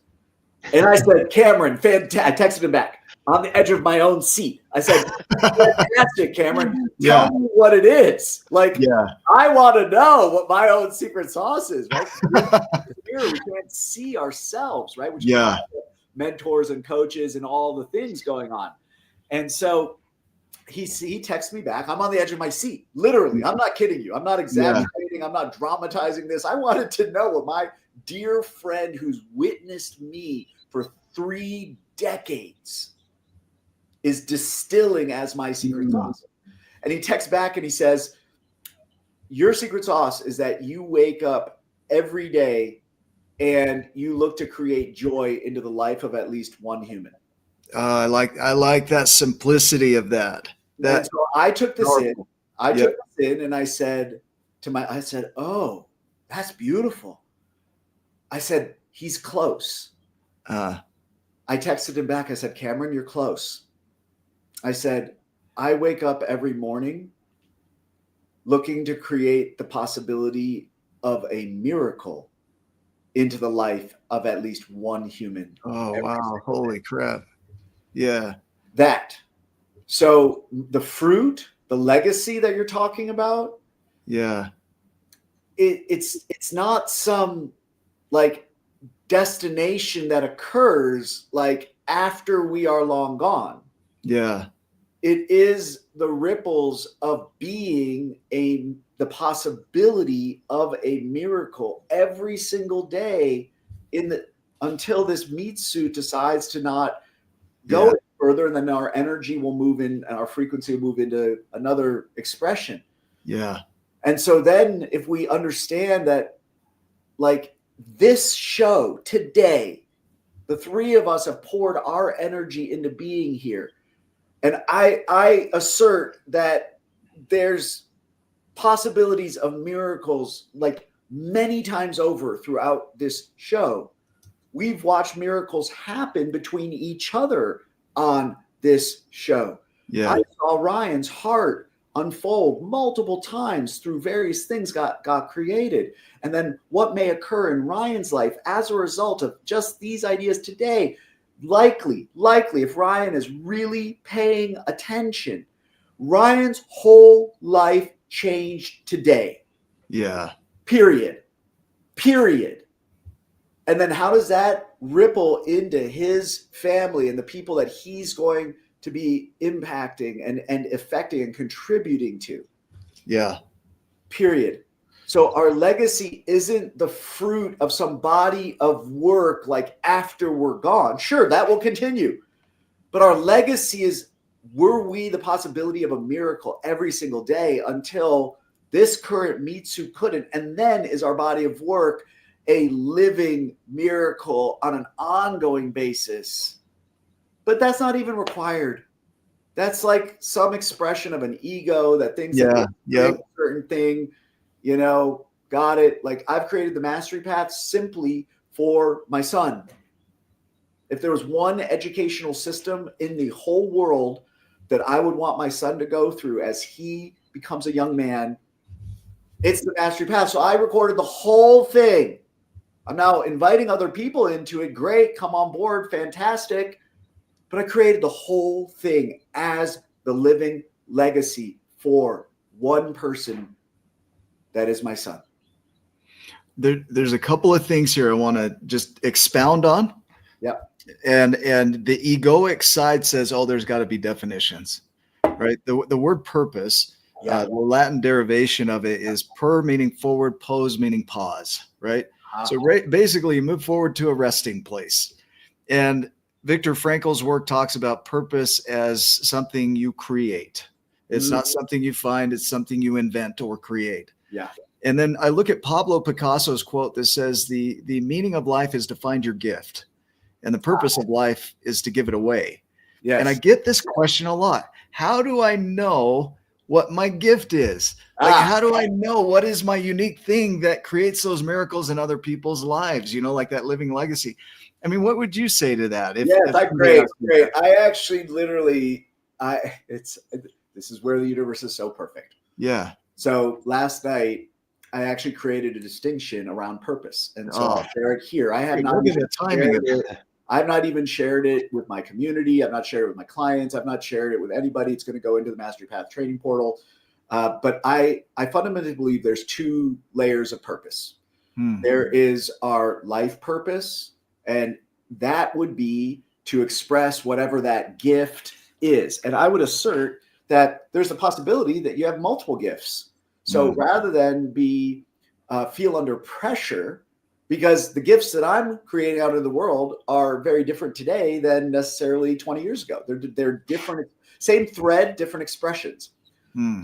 Speaker 3: And I said, Cameron, I texted him back. on the edge of my own seat. I said, fantastic, Cameron.
Speaker 2: Yeah.
Speaker 3: Tell me what it is. Like,
Speaker 2: Yeah.
Speaker 3: I want to know what my own secret sauce is, right? Here, we can't see ourselves, right? Which is why mentors and coaches and all the things going on. And so he texts me back. I'm on the edge of my seat. Literally. I'm not kidding you. I'm not exaggerating. I'm not dramatizing this. I wanted to know what my dear friend who's witnessed me for 3 decades is distilling as my secret sauce. And he texts back and he says, your secret sauce is that you wake up every day and you look to create joy into the life of at least one human.
Speaker 2: I like that simplicity of that.
Speaker 3: And so I took this in. I took this in and I said, oh, that's beautiful. I said, he's close. I texted him back. I said, Cameron, you're close. I said, I wake up every morning looking to create the possibility of a miracle into the life of at least one human.
Speaker 2: Oh, wow. Holy crap. Yeah.
Speaker 3: That. So the fruit, the legacy that you're talking about.
Speaker 2: Yeah.
Speaker 3: It's not some like destination that occurs like after we are long gone.
Speaker 2: Yeah.
Speaker 3: It is the ripples of being the possibility of a miracle every single day until this meat suit decides to not go further, and then our energy will move in and our frequency will move into another expression.
Speaker 2: Yeah.
Speaker 3: And so then if we understand that, like, this show today, the 3 of us have poured our energy into being here. And I assert that there's possibilities of miracles like many times over throughout this show. We've watched miracles happen between each other on this show.
Speaker 2: Yeah.
Speaker 3: I saw Ryan's heart unfold multiple times through various things got created. And then what may occur in Ryan's life as a result of just these ideas today. Likely, if Ryan is really paying attention, Ryan's whole life changed today.
Speaker 2: Yeah.
Speaker 3: Period. And then how does that ripple into his family and the people that he's going to be impacting and affecting and contributing to?
Speaker 2: Yeah.
Speaker 3: Period. So our legacy isn't the fruit of some body of work like after we're gone. Sure, that will continue. But our legacy is, were we the possibility of a miracle every single day until this current meat suit couldn't? And then is our body of work a living miracle on an ongoing basis? But that's not even required. That's like some expression of an ego that thinks that a certain thing, you know, got it. Like, I've created the mastery path simply for my son. If there was one educational system in the whole world that I would want my son to go through as he becomes a young man, it's the mastery path. So I recorded the whole thing. I'm now inviting other people into it. Great. Come on board. Fantastic. But I created the whole thing as the living legacy for one person. That is my son.
Speaker 2: There's a couple of things here I want to just expound on.
Speaker 3: Yep.
Speaker 2: And the egoic side says, oh, there's got to be definitions, right? The word purpose, the Latin derivation of it is per meaning forward, pose meaning pause, right? So basically you move forward to a resting place. And Viktor Frankl's work talks about purpose as something you create. It's not something you find, it's something you invent or create.
Speaker 3: Yeah.
Speaker 2: And then I look at Pablo Picasso's quote that says the meaning of life is to find your gift, and the purpose of life is to give it away. Yes. And I get this question a lot. How do I know what my gift is? Like, how do I know what is my unique thing that creates those miracles in other people's lives? You know, like that living legacy. I mean, what would you say to that?
Speaker 3: Great. I actually literally, this is where the universe is so perfect.
Speaker 2: Yeah.
Speaker 3: So last night, I actually created a distinction around purpose. And so I'll share it here. I I've not even shared it with my community. I've not shared it with my clients. I've not shared it with anybody. It's going to go into the Mastery Path training portal. But I fundamentally believe there's 2 layers of purpose. There is our life purpose, and that would be to express whatever that gift is. And I would assert that there's a possibility that you have multiple gifts. So rather than feel under pressure, because the gifts that I'm creating out in the world are very different today than necessarily 20 years ago. They're different, same thread, different expressions.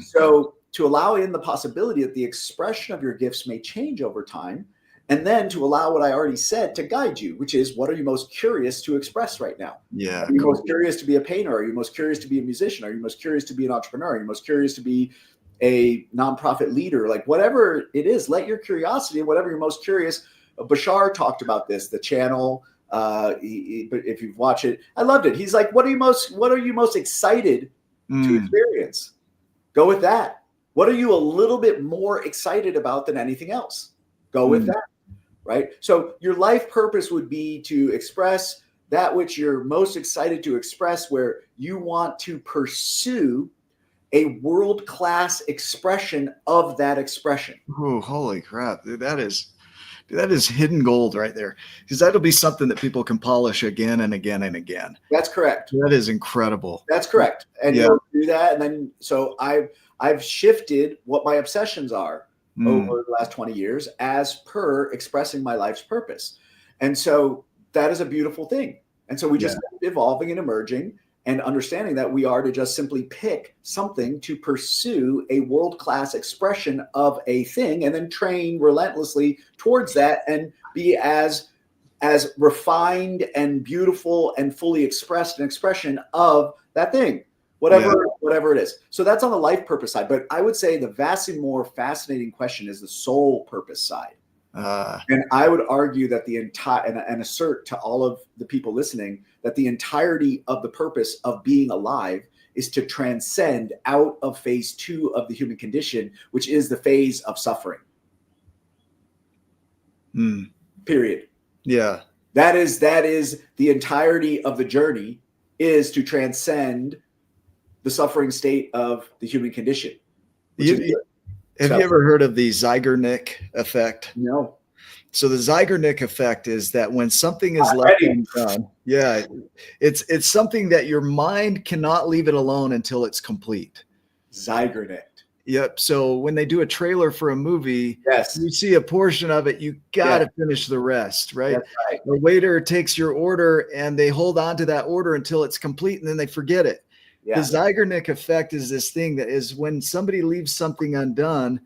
Speaker 3: So to allow in the possibility that the expression of your gifts may change over time, and then to allow what I already said to guide you, which is, what are you most curious to express right now?
Speaker 2: Yeah.
Speaker 3: Are you most curious to be a painter? Are you most curious to be a musician? Are you most curious to be an entrepreneur? Are you most curious to be a nonprofit leader? Like, whatever it is, let your curiosity and whatever you're most curious. Bashar talked about this, the channel. But if you've watched it, I loved it. He's like, what are you most excited to experience? Go with that. What are you a little bit more excited about than anything else? Go with that. Right? So your life purpose would be to express that which you're most excited to express, where you want to pursue a world-class expression of that expression.
Speaker 2: Oh, holy crap. Dude, that is hidden gold right there, because that'll be something that people can polish again and again and again.
Speaker 3: That's correct.
Speaker 2: That is incredible.
Speaker 3: That's correct. And you'll do that. And then, so I've shifted what my obsessions are over the last 20 years as per expressing my life's purpose. And so that is a beautiful thing. And so we just keep evolving and emerging and understanding that we are to just simply pick something to pursue a world-class expression of a thing, and then train relentlessly towards that and be as refined and beautiful and fully expressed an expression of that thing. Whatever it is. So that's on the life purpose side. But I would say the vastly more fascinating question is the soul purpose side. And I would argue that the entire, and assert to all of the people listening, that the entirety of the purpose of being alive is to transcend out of phase 2 of the human condition, which is the phase of suffering. Period.
Speaker 2: Yeah.
Speaker 3: That is the entirety of the journey, is to transcend the suffering state of the human condition.
Speaker 2: Have you ever heard of the Zeigarnik effect?
Speaker 3: No.
Speaker 2: So the Zeigarnik effect is that when something is left undone, it's something that your mind cannot leave it alone until it's complete.
Speaker 3: Zeigarnik.
Speaker 2: Yep. So when they do a trailer for a movie, you see a portion of it, you got to finish the rest, right?
Speaker 3: That's right.
Speaker 2: The waiter takes your order and they hold on to that order until it's complete, and then they forget it. The Zeigarnik effect is this thing that is, when somebody leaves something undone,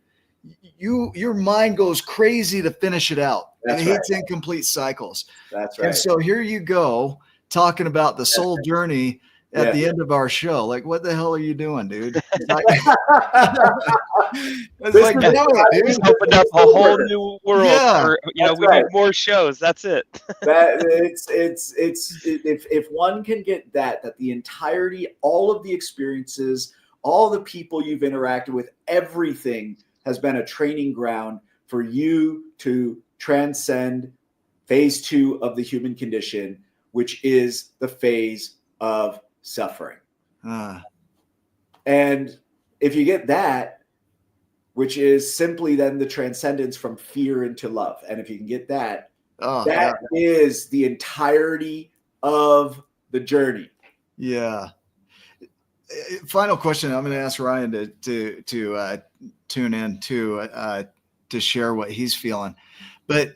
Speaker 2: your mind goes crazy to finish it out. It hates incomplete cycles.
Speaker 3: That's right.
Speaker 2: And so here you go, talking about the soul journey at the end of our show. Like, what the hell are you doing, dude? It's like,
Speaker 1: it's opened up a whole new world. For, we need more shows. That's it.
Speaker 3: If one can get that the entirety, all of the experiences, all the people you've interacted with, everything has been a training ground for you to transcend phase 2 of the human condition, which is the phase of suffering. And if you get that, which is simply then the transcendence from fear into love, and if you can get that, that is the entirety of the journey.
Speaker 2: Yeah. Final question. I'm going to ask Ryan to tune in to share what he's feeling. But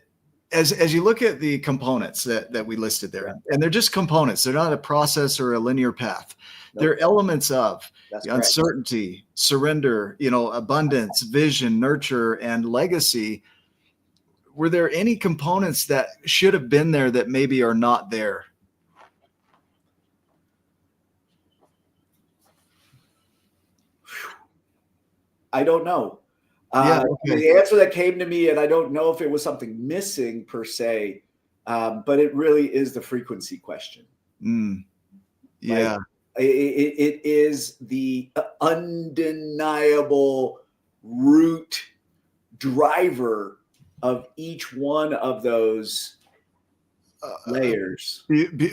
Speaker 2: as you look at the components that we listed there, and they're just components, they're not a process or a linear path. Nope. They're elements of uncertainty, surrender, abundance, vision, nurture, and legacy. Were there any components that should have been there that maybe are not there?
Speaker 3: I don't know. The answer that came to me, and I don't know if it was something missing per se, but it really is the frequency question.
Speaker 2: Yeah.
Speaker 3: Like, it is the undeniable root driver of each one of those layers.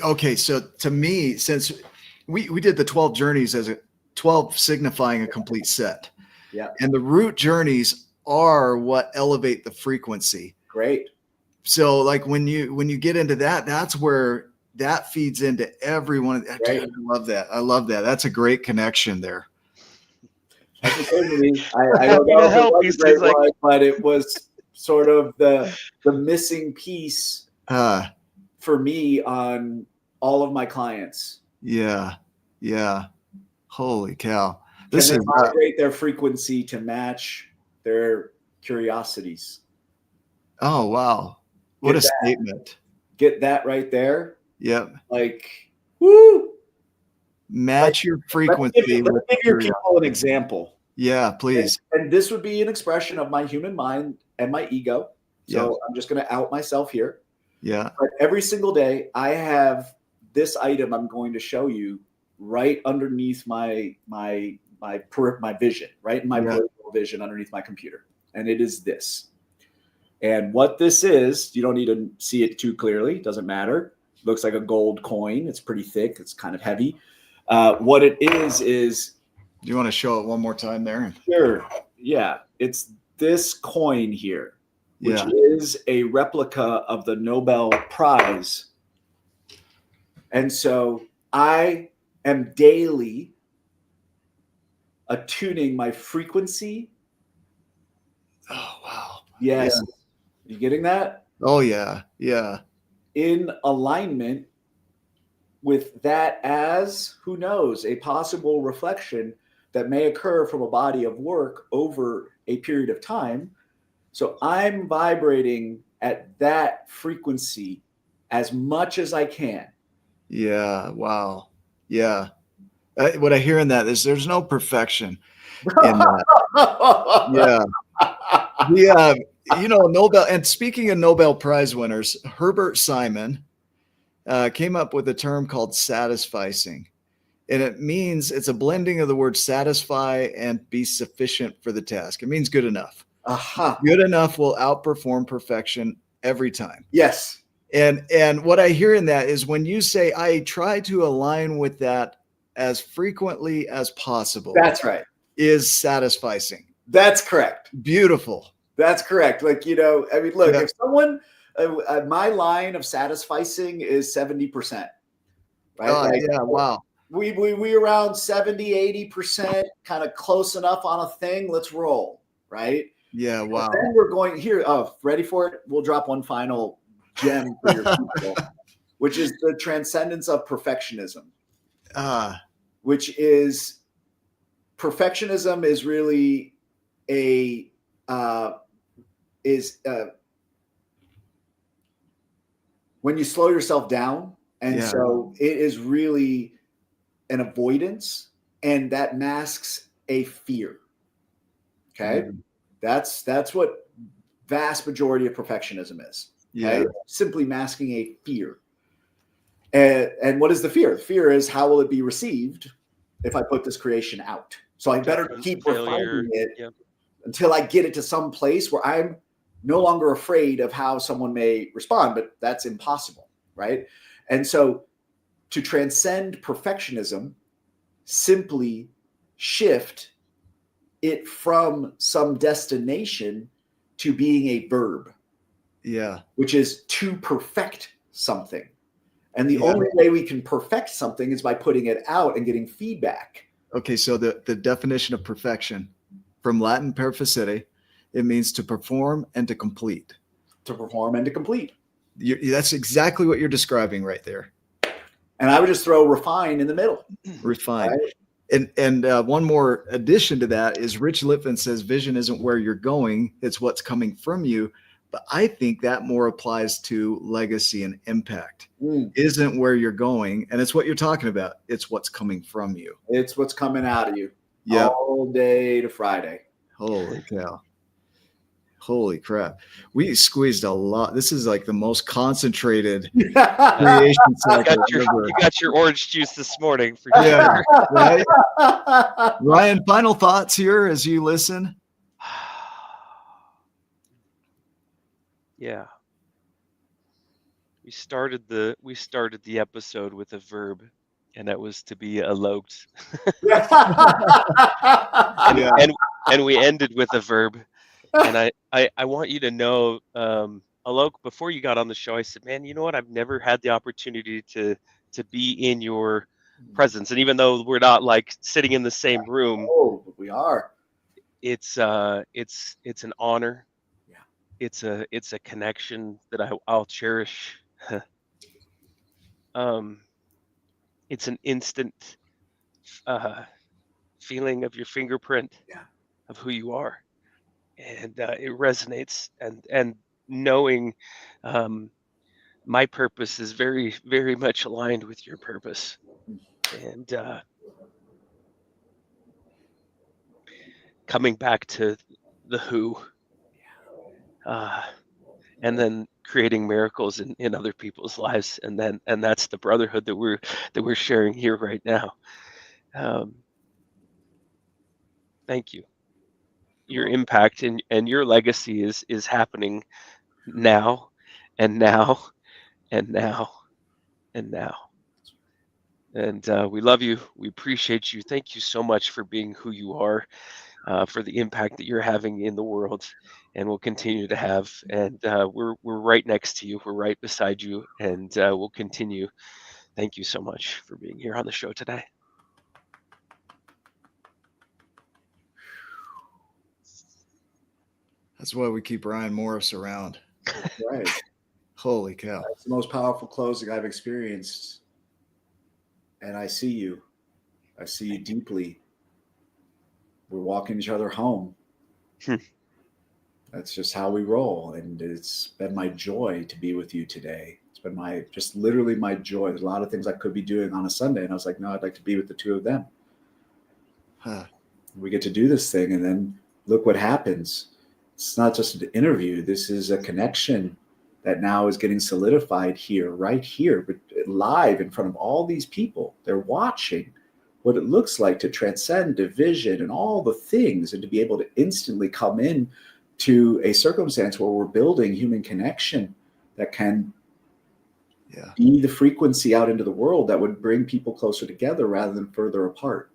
Speaker 2: Okay, so to me, since we did the 12 journeys as a 12 signifying a complete set.
Speaker 3: Yeah.
Speaker 2: And the root journeys are what elevate the frequency.
Speaker 3: Great.
Speaker 2: So like when you get into that, that's where that feeds into everyone.
Speaker 3: Right.
Speaker 2: I love that. I love that. That's a great connection there.
Speaker 3: That's what came to me. I don't know if it was a great one, but it was sort of the missing piece for me on all of my clients.
Speaker 2: Yeah. Yeah. Holy cow.
Speaker 3: This is migrate their frequency to match their curiosities.
Speaker 2: Oh, wow. What a statement.
Speaker 3: Get that right there.
Speaker 2: Yep.
Speaker 3: Like, woo.
Speaker 2: Match your frequency.
Speaker 3: Let me give your people an example.
Speaker 2: Yeah, please.
Speaker 3: And this would be an expression of my human mind and my ego. So I'm just going to out myself here.
Speaker 2: Yeah.
Speaker 3: But every single day I have this item I'm going to show you right underneath my vision, right in my peripheral vision underneath my computer. And it is this. And what this is, you don't need to see it too clearly. It doesn't matter. It looks like a gold coin. It's pretty thick. It's kind of heavy. What it is.
Speaker 2: Do you want to show it one more time there?
Speaker 3: Sure. Yeah. It's this coin here, which is a replica of the Nobel Prize. And so I am daily attuning my frequency.
Speaker 2: Oh, wow.
Speaker 3: Yes. Yeah. You getting that?
Speaker 2: Oh, yeah. Yeah.
Speaker 3: In alignment with that as, who knows, a possible reflection that may occur from a body of work over a period of time. So I'm vibrating at that frequency as much as I can.
Speaker 2: Yeah. Wow. Yeah. What I hear in that is there's no perfection in that. Yeah. Nobel, and speaking of Nobel Prize winners, Herbert Simon came up with a term called satisficing. And it means it's a blending of the word satisfy and be sufficient for the task. It means good enough. Good enough will outperform perfection every time.
Speaker 3: Yes.
Speaker 2: And what I hear in that is when you say, I try to align with that as frequently as possible.
Speaker 3: That's right.
Speaker 2: Is satisficing.
Speaker 3: That's correct.
Speaker 2: Beautiful.
Speaker 3: That's correct. Like, look, if someone, my line of satisficing is 70%. Right?
Speaker 2: Wow.
Speaker 3: We around 70, 80%, kind of close enough on a thing. Let's roll. Right.
Speaker 2: Yeah. Wow.
Speaker 3: And then we're going here. Oh, ready for it? We'll drop one final gem for your people, which is the transcendence of perfectionism. Which is perfectionism is really when you slow yourself down. And so it is really an avoidance, and that masks a fear. Okay. That's what vast majority of perfectionism is. Okay?
Speaker 2: Yeah.
Speaker 3: Simply masking a fear. And what is the fear? The fear is, how will it be received if I put this creation out? So I better keep refining it until I get it to some place where I'm no longer afraid of how someone may respond, but that's impossible, right? And so to transcend perfectionism, simply shift it from some destination to being a verb.
Speaker 2: Yeah.
Speaker 3: Which is to perfect something. And the only way we can perfect something is by putting it out and getting feedback.
Speaker 2: Okay, so the definition of perfection from Latin perficere, it means to perform and to complete.
Speaker 3: To perform and to complete.
Speaker 2: That's exactly what you're describing right there.
Speaker 3: And I would just throw refine in the middle.
Speaker 2: Refine. Right? And one more addition to that is Rich Litvin says vision isn't where you're going, it's what's coming from you. But I think that more applies to legacy and impact. Isn't where you're going, and it's what you're talking about. It's what's coming from you.
Speaker 3: It's what's coming out of you.
Speaker 2: Yeah,
Speaker 3: all day to Friday.
Speaker 2: Holy cow! Holy crap! We squeezed a lot. This is like the most concentrated creation cycle ever.
Speaker 1: You got your orange juice this morning for sure.
Speaker 2: Right? Ryan, final thoughts here as you listen.
Speaker 1: Yeah. We started the episode with a verb, and that was to be eloped.
Speaker 2: Yeah.
Speaker 1: And we ended with a verb. And I want you to know, Alok, before you got on the show, I said, man, you know what? I've never had the opportunity to be in your presence. And even though we're not like sitting in the same room,
Speaker 3: Oh, we are.
Speaker 1: it's an honor.
Speaker 3: Yeah.
Speaker 1: It's a connection that I'll cherish. It's an instant feeling of your fingerprint of who you are, and it resonates. And knowing my purpose is very, very much aligned with your purpose, and coming back to the who, and then creating miracles in other people's lives, and that's the brotherhood that we're sharing here right now. Thank you. Your impact and your legacy is happening now and now and now and now. And we love you. We appreciate you. Thank you so much for being who you are, for the impact that you're having in the world, and will continue to have. And we're right next to you. We're right beside you, and we'll continue. Thank you so much for being here on the show today.
Speaker 2: That's why we keep Ryan Morris around.
Speaker 3: Right.
Speaker 2: Holy cow.
Speaker 3: That's the most powerful closing I've experienced. And I see you. I see you deeply. We're walking each other home. That's just how we roll. And it's been my joy to be with you today. It's been literally my joy. There's a lot of things I could be doing on a Sunday. And I was like, no, I'd like to be with the two of them. We get to do this thing. And then look what happens. It's not just an interview. This is a connection that now is getting solidified here, right here, but live in front of all these people. They're watching what it looks like to transcend division and all the things, and to be able to instantly come in to a circumstance where we're building human connection that can be the frequency out into the world that would bring people closer together rather than further apart.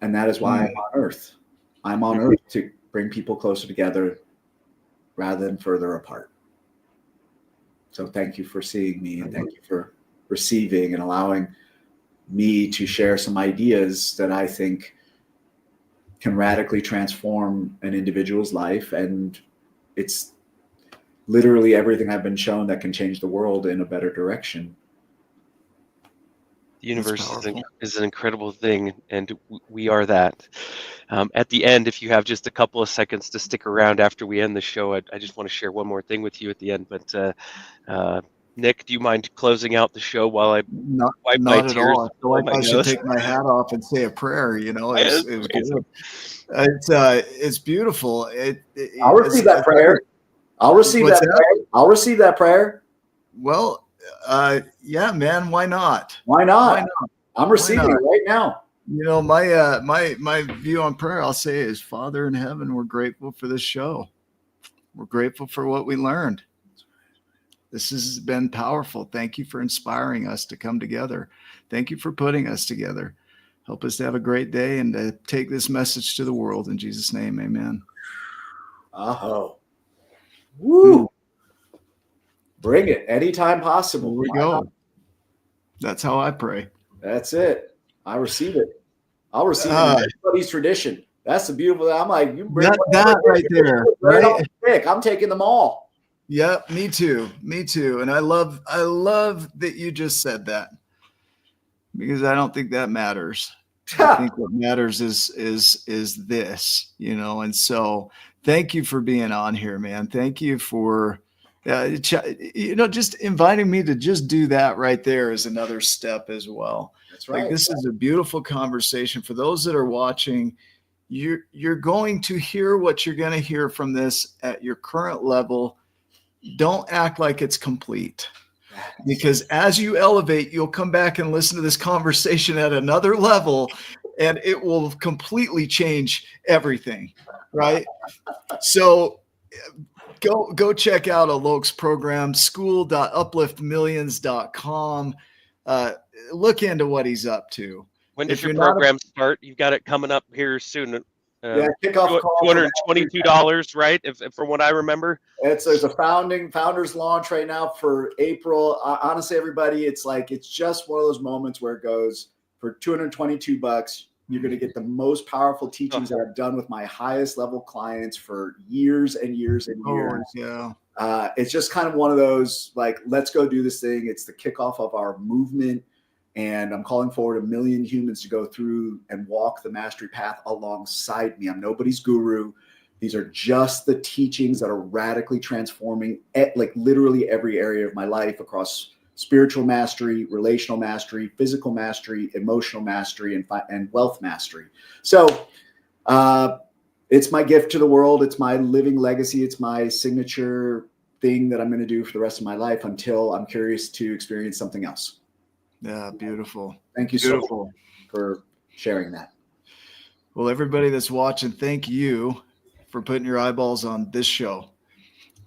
Speaker 3: And that is why I'm on Earth. I'm on Earth to bring people closer together rather than further apart. So thank you for seeing me, and thank you for receiving and allowing me to share some ideas that I think can radically transform an individual's life. And it's literally everything I've been shown that can change the world in a better direction.
Speaker 1: The universe is an incredible thing, and we are that. At the end, if you have just a couple of seconds to stick around after we end the show, I just want to share one more thing with you at the end. But Nick, do you mind closing out the show while I wipe my tears?
Speaker 2: Not at all. I feel like I should take my hat off and say a prayer. You know, it's good. It's beautiful.
Speaker 3: I'll receive that prayer. I'll receive that prayer. I'll receive that prayer.
Speaker 2: Well, yeah, man. Why not?
Speaker 3: Why not? I'm receiving it right now.
Speaker 2: You know, my view on prayer, I'll say, is Father in heaven, we're grateful for this show. We're grateful for what we learned. This has been powerful. Thank you for inspiring us to come together. Thank you for putting us together. Help us to have a great day and to take this message to the world. In Jesus' name, amen.
Speaker 3: Oh. Woo. Bring it anytime possible.
Speaker 2: Here we go. That's how I pray.
Speaker 3: That's it. I receive it. I'll receive everybody's tradition. That's the beautiful. I'm like, you bring
Speaker 2: that right there.
Speaker 3: Right? I'm taking them all.
Speaker 2: Yeah, me too. Me too. And I love that you just said that, because I don't think that matters. I think what matters is this, you know. And so thank you for being on here, man. Thank you for just inviting me to just do that right there is another step as well.
Speaker 3: That's right.
Speaker 2: Like, this is a beautiful conversation. For those that are watching, you're going to hear what you're going to hear from this at your current level. Don't act like it's complete, because as you elevate, you'll come back and listen to this conversation at another level, and it will completely change everything. Right. So go check out Alok's program, school.upliftmillions.com. Look into what he's up to.
Speaker 1: When does your program start? You've got it coming up here soon.
Speaker 3: Kickoff call.
Speaker 1: $222, right? If from what I remember.
Speaker 3: There's a founders launch right now for April. Honestly, everybody, it's just one of those moments where it goes for $222. You're going to get the most powerful teachings that I've done with my highest level clients for years and years and years.
Speaker 2: Yeah.
Speaker 3: It's just kind of one of those, let's go do this thing. It's the kickoff of our movement. And I'm calling forward 1 million humans to go through and walk the mastery path alongside me. I'm nobody's guru. These are just the teachings that are radically transforming literally every area of my life across spiritual mastery, relational mastery, physical mastery, emotional mastery, and wealth mastery. So it's my gift to the world. It's my living legacy. It's my signature thing that I'm going to do for the rest of my life until I'm curious to experience something else.
Speaker 2: Yeah, beautiful.
Speaker 3: Thank you so much for sharing that.
Speaker 2: Well, everybody that's watching, thank you for putting your eyeballs on this show.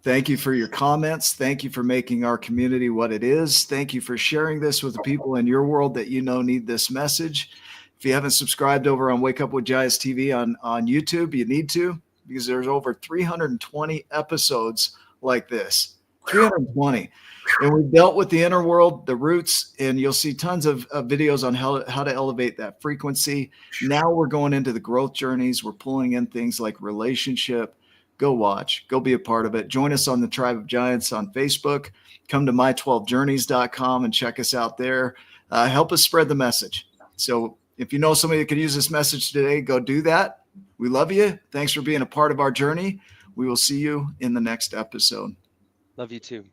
Speaker 2: Thank you for your comments. Thank you for making our community what it is. Thank you for sharing this with the people in your world that need this message. If you haven't subscribed over on Wake Up with Giants TV on YouTube, you need to, because there's over 320 episodes like this. 320. And we dealt with the inner world, the roots, and you'll see tons of videos on how to elevate that frequency. Now we're going into the growth journeys. We're pulling in things like relationship. Go watch. Go be a part of it. Join us on the Tribe of Giants on Facebook. Come to my12journeys.com and check us out there. Help us spread the message. So if you know somebody that could use this message today, go do that. We love you. Thanks for being a part of our journey. We will see you in the next episode.
Speaker 1: Love you too.